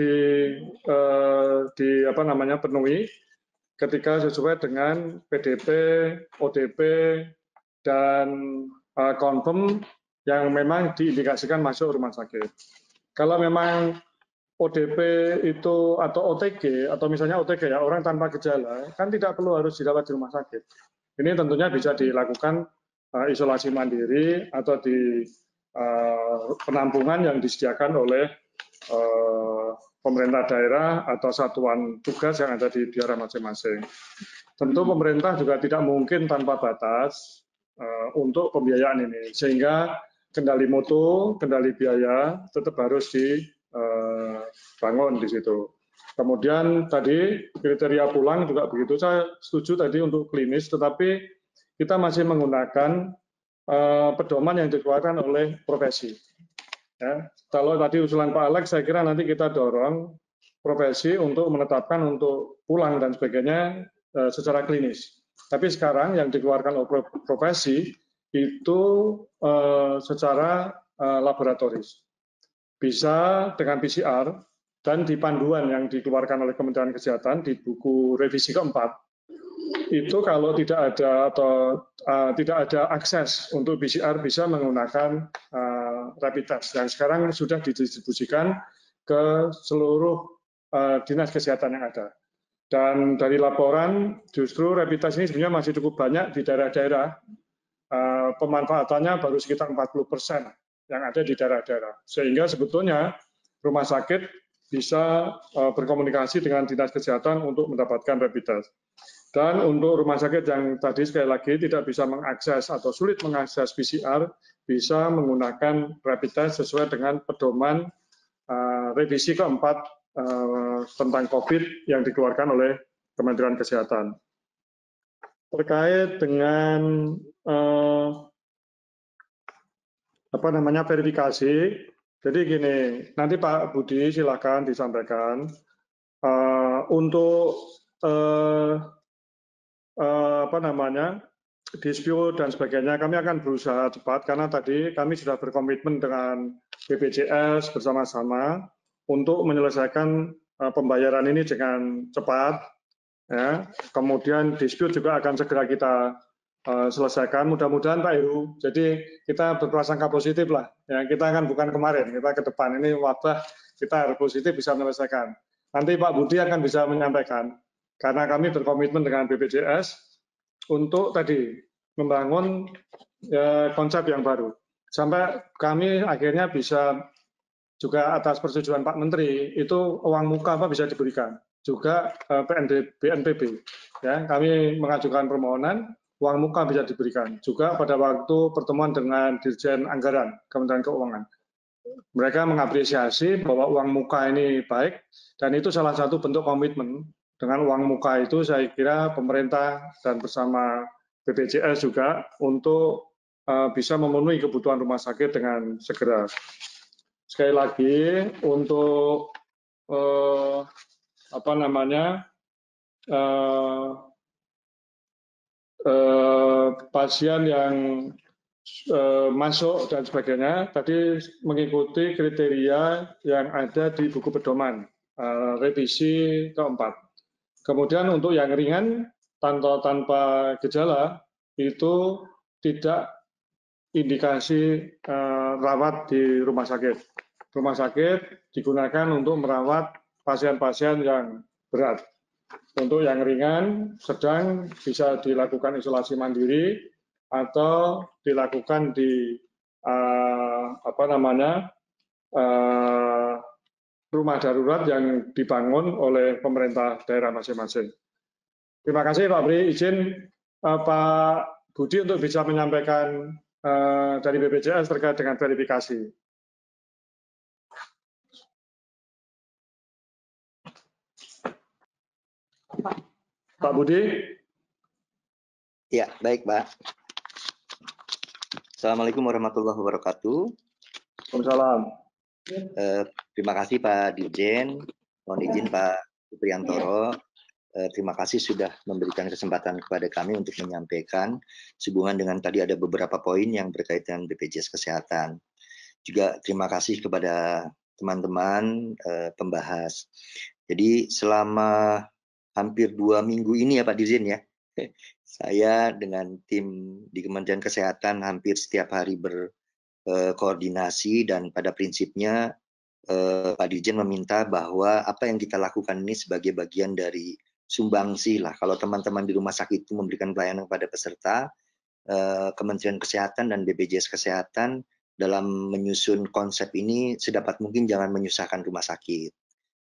penuhi ketika sesuai dengan PDP, ODP, dan confirm yang memang diindikasikan masuk rumah sakit. Kalau memang ODP itu atau OTG atau misalnya OTG ya orang tanpa gejala kan tidak perlu harus dirawat di rumah sakit. Ini tentunya bisa dilakukan isolasi mandiri atau di penampungan yang disediakan oleh pemerintah daerah atau satuan tugas yang ada di daerah masing-masing. Tentu pemerintah juga tidak mungkin tanpa batas untuk pembiayaan ini, sehingga kendali mutu, kendali biaya tetap harus dibangun di situ. Kemudian tadi kriteria pulang juga begitu, saya setuju tadi untuk klinis, tetapi kita masih menggunakan pedoman yang dikeluarkan oleh profesi. Ya, kalau tadi usulan Pak Alex, saya kira nanti kita dorong profesi untuk menetapkan untuk pulang dan sebagainya secara klinis. Tapi sekarang yang dikeluarkan oleh profesi itu secara laboratoris. Bisa dengan PCR dan di panduan yang dikeluarkan oleh Kementerian Kesehatan di buku revisi keempat, itu kalau tidak ada atau tidak ada akses untuk PCR bisa menggunakan rapid test yang sekarang sudah didistribusikan ke seluruh dinas kesehatan yang ada. Dan dari laporan justru rapid test ini sebenarnya masih cukup banyak di daerah-daerah. Pemanfaatannya baru sekitar 40% yang ada di daerah-daerah. Sehingga sebetulnya rumah sakit bisa berkomunikasi dengan dinas kesehatan untuk mendapatkan rapid test. Dan untuk rumah sakit yang tadi sekali lagi tidak bisa mengakses atau sulit mengakses PCR, bisa menggunakan rapid test sesuai dengan pedoman revisi keempat tentang COVID yang dikeluarkan oleh Kementerian Kesehatan. Terkait dengan verifikasi, jadi gini, nanti Pak Budi silakan disampaikan untuk dispute dan sebagainya, kami akan berusaha cepat karena tadi kami sudah berkomitmen dengan BPJS bersama-sama untuk menyelesaikan pembayaran ini dengan cepat. Ya. Kemudian dispute juga akan segera kita selesaikan. Mudah-mudahan Pak Heru. Jadi kita berprasangka positif lah. Ya, kita kan bukan kemarin, kita ke depan ini wabah kita harus positif bisa menyelesaikan. Nanti Pak Budi akan bisa menyampaikan. Karena kami berkomitmen dengan BPJS untuk tadi membangun konsep yang baru. Sampai kami akhirnya bisa juga atas persetujuan Pak Menteri itu uang muka apa bisa diberikan. Juga BNPB. Ya, kami mengajukan permohonan uang muka bisa diberikan. Juga pada waktu pertemuan dengan Dirjen Anggaran Kementerian Keuangan. Mereka mengapresiasi bahwa uang muka ini baik dan itu salah satu bentuk komitmen. Dengan uang muka itu saya kira pemerintah dan bersama BPJS juga untuk bisa memenuhi kebutuhan rumah sakit dengan segera. Sekali lagi untuk pasien yang masuk dan sebagainya tadi mengikuti kriteria yang ada di buku pedoman revisi keempat. Kemudian untuk yang ringan tanpa gejala itu tidak indikasi rawat di rumah sakit. Rumah sakit digunakan untuk merawat pasien-pasien yang berat. Untuk yang ringan, sedang bisa dilakukan isolasi mandiri atau dilakukan di rumah darurat yang dibangun oleh pemerintah daerah masing-masing. Terima kasih Pak Bri. Izin Pak Budi untuk bisa menyampaikan dari BPJS terkait dengan verifikasi. Pak Budi. Ya, baik Pak. Assalamualaikum warahmatullahi wabarakatuh. Waalaikumsalam. Terima kasih Pak Dirjen. Mohon izin Pak Supriyantoro. Terima kasih sudah memberikan kesempatan kepada kami untuk menyampaikan sehubungan dengan tadi ada beberapa poin yang berkaitan BPJS Kesehatan. Juga terima kasih kepada teman-teman pembahas. Jadi selama hampir 2 minggu ini ya Pak Dirjen ya, saya dengan tim di Kementerian Kesehatan hampir setiap hari berkoordinasi dan pada prinsipnya Pak Dirjen meminta bahwa apa yang kita lakukan ini sebagai bagian dari sumbangsi lah. Kalau teman-teman di rumah sakit itu memberikan pelayanan kepada peserta, Kementerian Kesehatan dan BPJS Kesehatan dalam menyusun konsep ini sedapat mungkin jangan menyusahkan rumah sakit,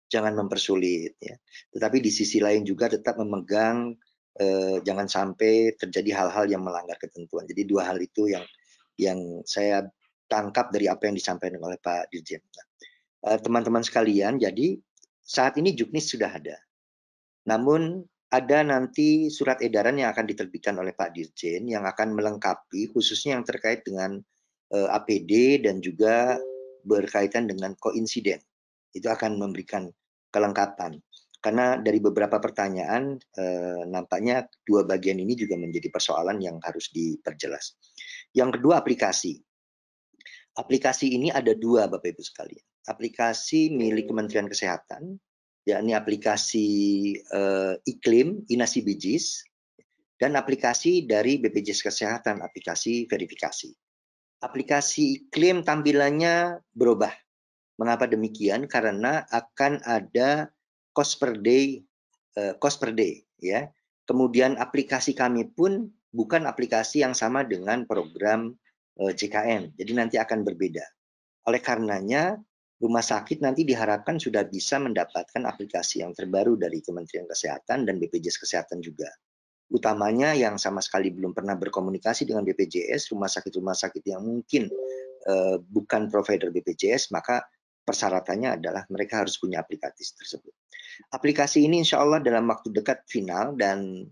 jangan mempersulit ya. Tetapi di sisi lain juga tetap memegang jangan sampai terjadi hal-hal yang melanggar ketentuan. Jadi 2 hal itu yang saya tangkap dari apa yang disampaikan oleh Pak Dirjen. Teman-teman sekalian, jadi saat ini juknis sudah ada. Namun ada nanti surat edaran yang akan diterbitkan oleh Pak Dirjen yang akan melengkapi khususnya yang terkait dengan APD dan juga berkaitan dengan koinsiden. Itu akan memberikan kelengkapan. Karena dari beberapa pertanyaan nampaknya dua bagian ini juga menjadi persoalan yang harus diperjelas. Yang kedua, aplikasi. Aplikasi ini ada dua, Bapak Ibu sekalian. Aplikasi milik Kementerian Kesehatan, yakni aplikasi iklim Inasi Bijis, dan aplikasi dari BPJS Kesehatan, aplikasi verifikasi. Aplikasi iklim tampilannya berubah. Mengapa demikian? Karena akan ada cost per day, ya. Kemudian aplikasi kami pun bukan aplikasi yang sama dengan program JKN, jadi nanti akan berbeda. Oleh karenanya, rumah sakit nanti diharapkan sudah bisa mendapatkan aplikasi yang terbaru dari Kementerian Kesehatan dan BPJS Kesehatan juga. Utamanya yang sama sekali belum pernah berkomunikasi dengan BPJS, rumah sakit yang mungkin bukan provider BPJS, maka persyaratannya adalah mereka harus punya aplikasi tersebut. Aplikasi ini insya Allah dalam waktu dekat final dan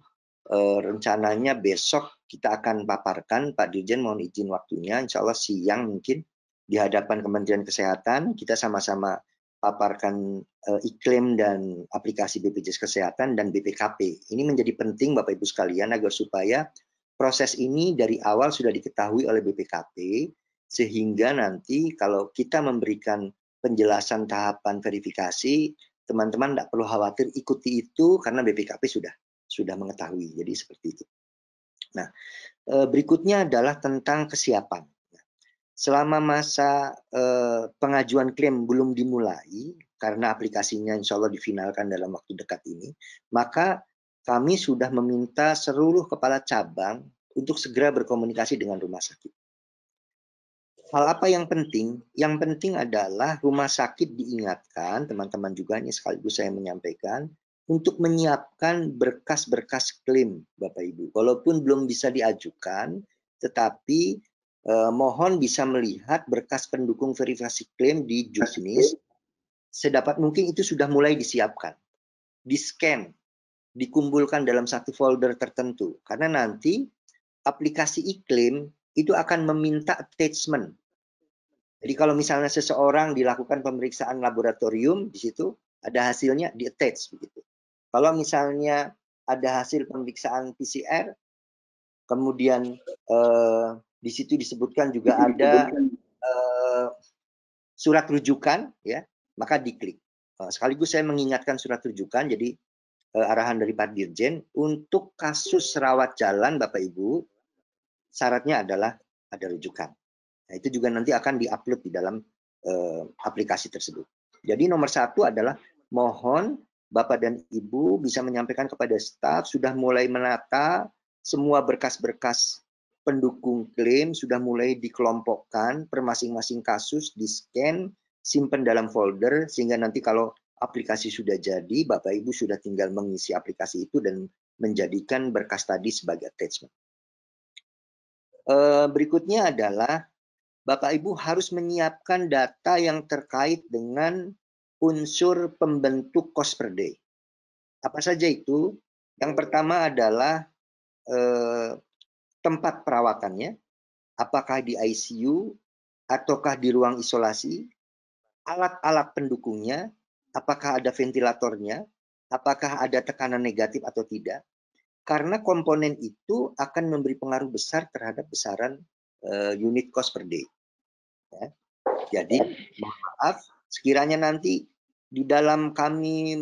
rencananya besok kita akan paparkan, Pak Dirjen mohon izin waktunya, insya Allah siang mungkin di hadapan Kementerian Kesehatan, kita sama-sama paparkan iklim dan aplikasi BPJS Kesehatan dan BPKP. Ini menjadi penting Bapak Ibu sekalian agar supaya proses ini dari awal sudah diketahui oleh BPKP, sehingga nanti kalau kita memberikan penjelasan tahapan verifikasi, teman-teman tidak perlu khawatir ikuti itu karena BPKP sudah mengetahui. Jadi seperti itu. Nah, berikutnya adalah tentang kesiapan. Selama masa pengajuan klaim belum dimulai, karena aplikasinya insya Allah difinalkan dalam waktu dekat ini, maka kami sudah meminta seluruh kepala cabang untuk segera berkomunikasi dengan rumah sakit. Hal apa yang penting? Yang penting adalah rumah sakit diingatkan, teman-teman juga ini sekaligus saya menyampaikan, untuk menyiapkan berkas-berkas klaim, Bapak Ibu. Walaupun belum bisa diajukan, tetapi mohon bisa melihat berkas pendukung verifikasi klaim di juknis, sedapat mungkin itu sudah mulai disiapkan, di-scan, dikumpulkan dalam satu folder tertentu. Karena nanti aplikasi iklim itu akan meminta attachment. Jadi kalau misalnya seseorang dilakukan pemeriksaan laboratorium, di situ ada hasilnya di-attach begitu. Kalau misalnya ada hasil pemeriksaan PCR, kemudian di situ disebutkan juga ada surat rujukan, ya, maka diklik. Sekaligus saya mengingatkan surat rujukan, jadi arahan dari Pak Dirjen untuk kasus rawat jalan, Bapak Ibu, syaratnya adalah ada rujukan. Nah, itu juga nanti akan diupload di dalam aplikasi tersebut. Jadi nomor satu adalah mohon Bapak dan Ibu bisa menyampaikan kepada staf sudah mulai menata semua berkas-berkas pendukung klaim, sudah mulai dikelompokkan per masing-masing kasus, di-scan, simpan dalam folder, sehingga nanti kalau aplikasi sudah jadi, Bapak Ibu sudah tinggal mengisi aplikasi itu dan menjadikan berkas tadi sebagai attachment. Berikutnya adalah Bapak Ibu harus menyiapkan data yang terkait dengan unsur pembentuk cost per day. Apa saja itu? Yang pertama adalah tempat perawatannya, apakah di ICU ataukah di ruang isolasi, alat-alat pendukungnya, apakah ada ventilatornya, apakah ada tekanan negatif atau tidak. Karena komponen itu akan memberi pengaruh besar terhadap besaran unit cost per day. Ya. Jadi, mohon maaf, sekiranya nanti di dalam kami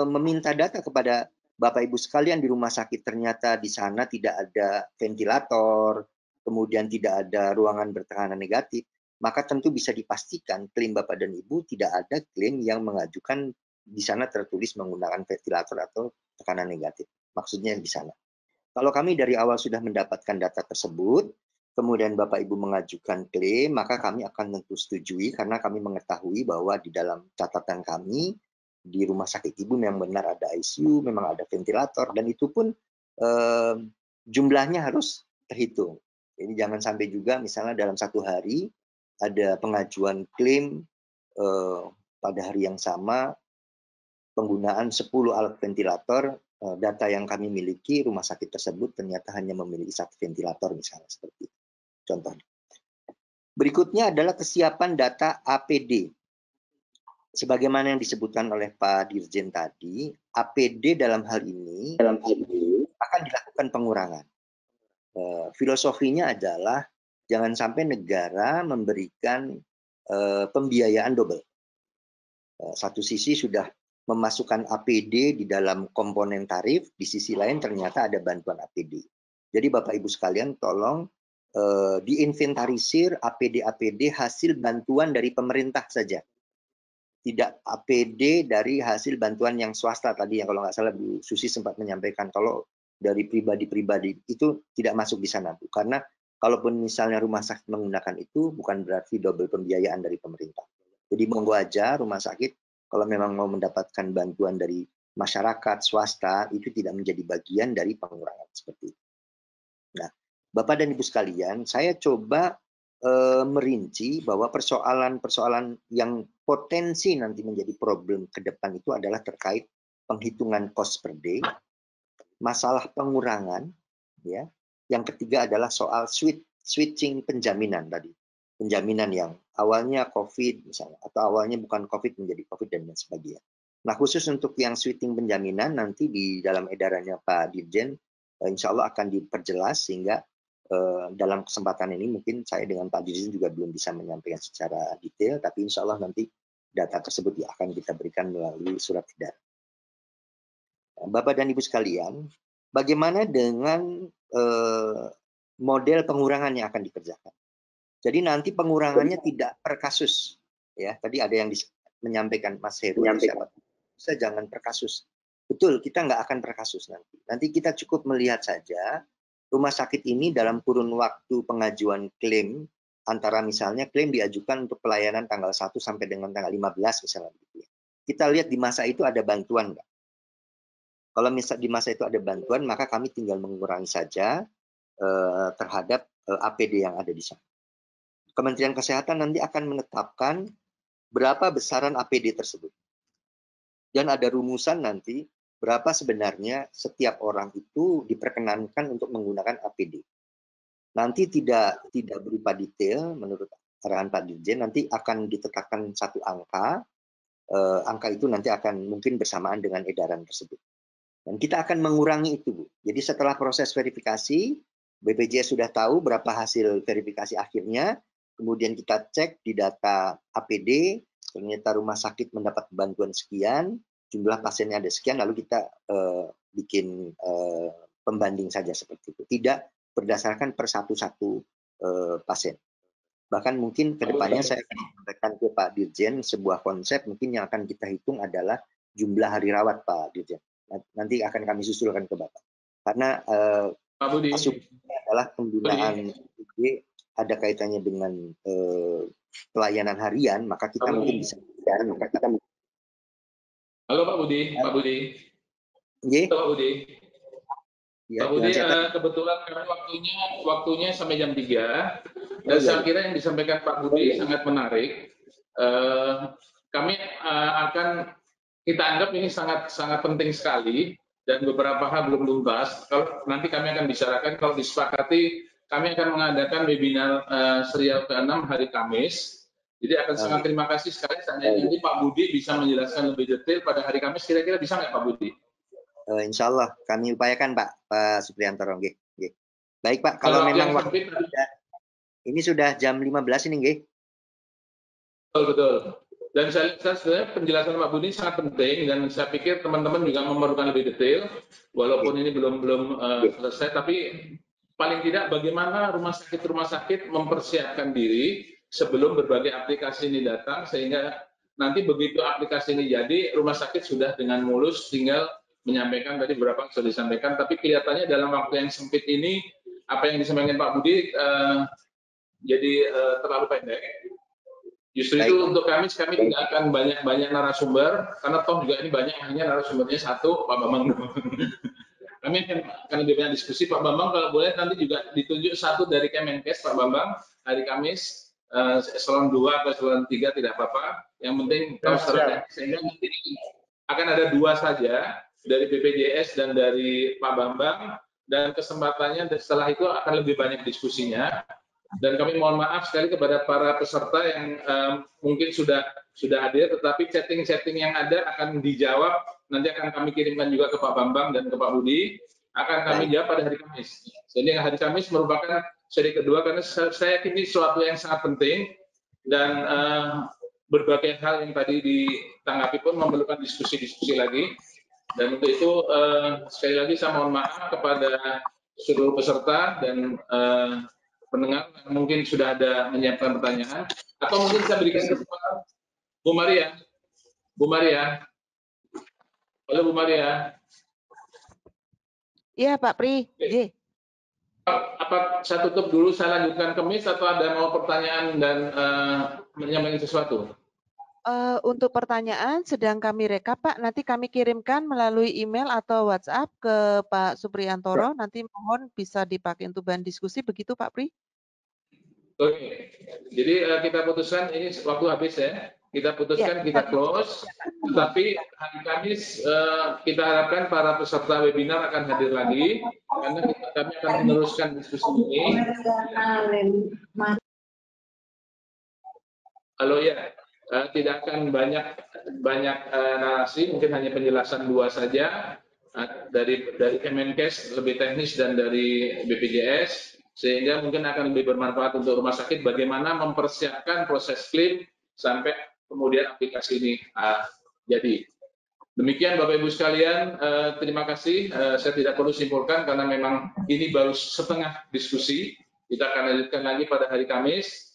meminta data kepada Bapak Ibu sekalian di rumah sakit, ternyata di sana tidak ada ventilator, kemudian tidak ada ruangan bertekanan negatif, maka tentu bisa dipastikan klaim Bapak dan Ibu tidak ada klaim yang mengajukan di sana tertulis menggunakan ventilator atau tekanan negatif. Maksudnya di sana. Kalau kami dari awal sudah mendapatkan data tersebut, kemudian Bapak Ibu mengajukan klaim, maka kami akan tentu setujui karena kami mengetahui bahwa di dalam catatan kami di rumah sakit Ibu memang benar ada ICU, memang ada ventilator, dan itu pun jumlahnya harus terhitung. Jadi jangan sampai juga misalnya dalam satu hari ada pengajuan klaim pada hari yang sama penggunaan 10 alat ventilator, data yang kami miliki rumah sakit tersebut ternyata hanya memiliki 1 ventilator misalnya, seperti itu contohnya. Berikutnya adalah kesiapan data APD. Sebagaimana yang disebutkan oleh Pak Dirjen tadi, APD dalam hal ini akan dilakukan pengurangan. Filosofinya adalah jangan sampai negara memberikan pembiayaan double. Satu sisi sudah memasukkan APD di dalam komponen tarif, di sisi lain ternyata ada bantuan APD. Jadi Bapak Ibu sekalian tolong diinventarisir APD-APD hasil bantuan dari pemerintah saja. Tidak APD dari hasil bantuan yang swasta tadi, yang kalau nggak salah Bu Susi sempat menyampaikan kalau dari pribadi-pribadi itu tidak masuk di sana, Bu. Karena kalaupun misalnya rumah sakit menggunakan itu bukan berarti double pembiayaan dari pemerintah. Jadi monggo aja rumah sakit kalau memang mau mendapatkan bantuan dari masyarakat, swasta, itu tidak menjadi bagian dari pengurangan seperti itu. Nah, Bapak dan Ibu sekalian, saya coba merinci bahwa persoalan-persoalan yang potensi nanti menjadi problem ke depan itu adalah terkait penghitungan cost per day, masalah pengurangan, ya. Yang ketiga adalah soal switching penjaminan tadi. Penjaminan yang awalnya COVID misalnya, atau awalnya bukan COVID menjadi COVID dan lain sebagainya. Nah, khusus untuk yang switching penjaminan nanti di dalam edarannya Pak Dirjen, insya Allah akan diperjelas sehingga dalam kesempatan ini mungkin saya dengan Pak Dirjen juga belum bisa menyampaikan secara detail, tapi insya Allah nanti data tersebut akan kita berikan melalui surat edaran. Bapak dan Ibu sekalian, bagaimana dengan model pengurangan yang akan dikerjakan? Jadi nanti pengurangannya tidak per kasus, ya. Tadi ada yang menyampaikan Mas Heru, saya jangan per kasus. Betul, kita nggak akan per kasus nanti. Nanti kita cukup melihat saja rumah sakit ini dalam kurun waktu pengajuan klaim, antara misalnya klaim diajukan untuk pelayanan tanggal 1 sampai dengan tanggal 15 misalnya. Kita lihat di masa itu ada bantuan nggak? Kalau misal di masa itu ada bantuan, maka kami tinggal mengurangi saja terhadap APD yang ada di sana. Kementerian Kesehatan nanti akan menetapkan berapa besaran APD tersebut. Dan ada rumusan nanti berapa sebenarnya setiap orang itu diperkenankan untuk menggunakan APD. Nanti tidak berupa detail menurut arahan Pak Dirjen, nanti akan ditetapkan satu angka. Angka itu nanti akan mungkin bersamaan dengan edaran tersebut. Dan kita akan mengurangi itu, Bu. Jadi setelah proses verifikasi, BPJS sudah tahu berapa hasil verifikasi akhirnya, kemudian kita cek di data APD, ternyata rumah sakit mendapat bantuan sekian, jumlah pasiennya ada sekian, lalu kita bikin pembanding saja seperti itu. Tidak berdasarkan per satu-satu pasien. Bahkan mungkin ke depannya saya akan sampaikan ke Pak Dirjen sebuah konsep mungkin yang akan kita hitung adalah jumlah hari rawat Pak Dirjen. Nanti akan kami susulkan ke Bapak. Karena asumsinya adalah penggunaan APD ada kaitannya dengan pelayanan harian, maka kita mungkin bisa Halo Pak Budi, Pak Budi. Halo Pak Budi. Ya, Pak Budi, kebetulan karena waktunya sampai jam 3, dan saya kira yang disampaikan Pak Budi sangat menarik. Kami akan kita anggap ini sangat penting sekali, dan beberapa hal belum dibahas. Kalau nanti kami akan bicarakan, kalau disepakati, kami akan mengadakan webinar serial ke-6 hari Kamis. Jadi akan sangat terima kasih sekali. Nanti Pak Budi bisa menjelaskan lebih detail pada hari Kamis. Kira-kira bisa nggak Pak Budi? Insya Allah kami upayakan Pak Supriyanto. Baik Pak, kalau memang waktu ini sudah jam 15 ini, nggih. Betul. Dan saya sebenarnya penjelasan Pak Budi sangat penting, dan saya pikir teman-teman juga memerlukan lebih detail, walaupun ini belum selesai, tapi paling tidak bagaimana rumah sakit mempersiapkan diri sebelum berbagai aplikasi ini datang, sehingga nanti begitu aplikasi ini jadi, rumah sakit sudah dengan mulus tinggal menyampaikan tadi beberapa sudah disampaikan, tapi kelihatannya dalam waktu yang sempit ini, apa yang disampaikan Pak Budi jadi terlalu pendek. Justru itu untuk kami tidak akan banyak narasumber, karena toh juga ini banyak, hanya narasumbernya satu, Pak Bambang. Kami akan lebih banyak diskusi. Pak Bambang kalau boleh nanti juga ditunjuk satu dari Kemenkes, Pak Bambang, hari Kamis, eselon 2 atau eselon 3 tidak apa-apa. Yang penting tahu strategi, sehingga nanti akan ada 2 saja, dari BPJS dan dari Pak Bambang, dan kesempatannya setelah itu akan lebih banyak diskusinya. Dan kami mohon maaf sekali kepada para peserta yang mungkin sudah hadir, tetapi chatting-chatting yang ada akan dijawab, nanti akan kami kirimkan juga ke Pak Bambang dan ke Pak Budi, akan kami jawab pada hari Kamis. Jadi hari Kamis merupakan seri kedua, karena saya yakin ini sesuatu yang sangat penting, dan berbagai hal yang tadi ditanggapi pun memerlukan diskusi-diskusi lagi. Dan untuk itu, sekali lagi saya mohon maaf kepada seluruh peserta dan pendengar yang mungkin sudah ada menyiapkan pertanyaan, atau mungkin saya berikan kesempatan Bu Maria. Bu Maria. Halo Bu Maria. Iya Pak Pri. Oke. Apa saya tutup dulu, saya lanjutkan Kamis, atau ada mau pertanyaan dan menyampaikan sesuatu? Untuk pertanyaan sedang kami rekap Pak, nanti kami kirimkan melalui email atau WhatsApp ke Pak Supriyantoro, nanti mohon bisa dipakai untuk bahan diskusi, begitu Pak Pri? Oke, jadi kita putuskan, ini waktu habis ya, kita putuskan, kita close, tetapi hari Kamis kita harapkan para peserta webinar akan hadir lagi, karena kami akan meneruskan diskusi ini. Halo ya, tidak akan banyak narasi, mungkin hanya penjelasan 2 saja, dari Kemenkes lebih teknis dan dari BPJS, sehingga mungkin akan lebih bermanfaat untuk rumah sakit bagaimana mempersiapkan proses klaim sampai kemudian aplikasi ini jadi. Demikian Bapak Ibu sekalian, terima kasih. Saya tidak perlu simpulkan karena memang ini baru setengah diskusi. Kita akan lanjutkan lagi pada hari Kamis.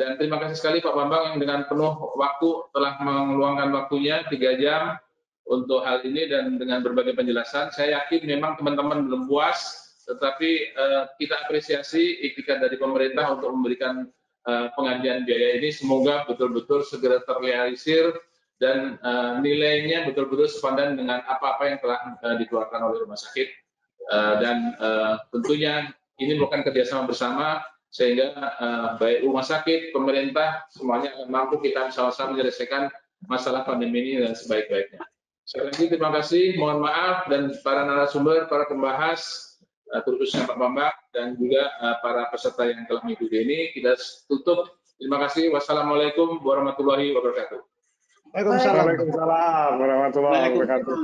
Dan terima kasih sekali Pak Bambang yang dengan penuh waktu telah meluangkan waktunya 3 jam untuk hal ini dan dengan berbagai penjelasan. Saya yakin memang teman-teman belum puas, tetapi kita apresiasi ikhtiar dari pemerintah untuk memberikan penggantian biaya ini. Semoga betul-betul segera terrealisir dan nilainya betul-betul sepadan dengan apa-apa yang telah dikeluarkan oleh rumah sakit. Dan tentunya ini merupakan kerjasama bersama, sehingga baik rumah sakit, pemerintah, semuanya akan mampu kita sama-sama menyelesaikan masalah pandemi ini dengan sebaik-baiknya. Sekali lagi terima kasih, mohon maaf, dan para narasumber, para pembahas, terkhususnya Pak Bambang, dan juga para peserta yang telah mengikuti ini, kita tutup. Terima kasih. Wassalamualaikum warahmatullahi wabarakatuh. Waalaikumsalam warahmatullahi wabarakatuh.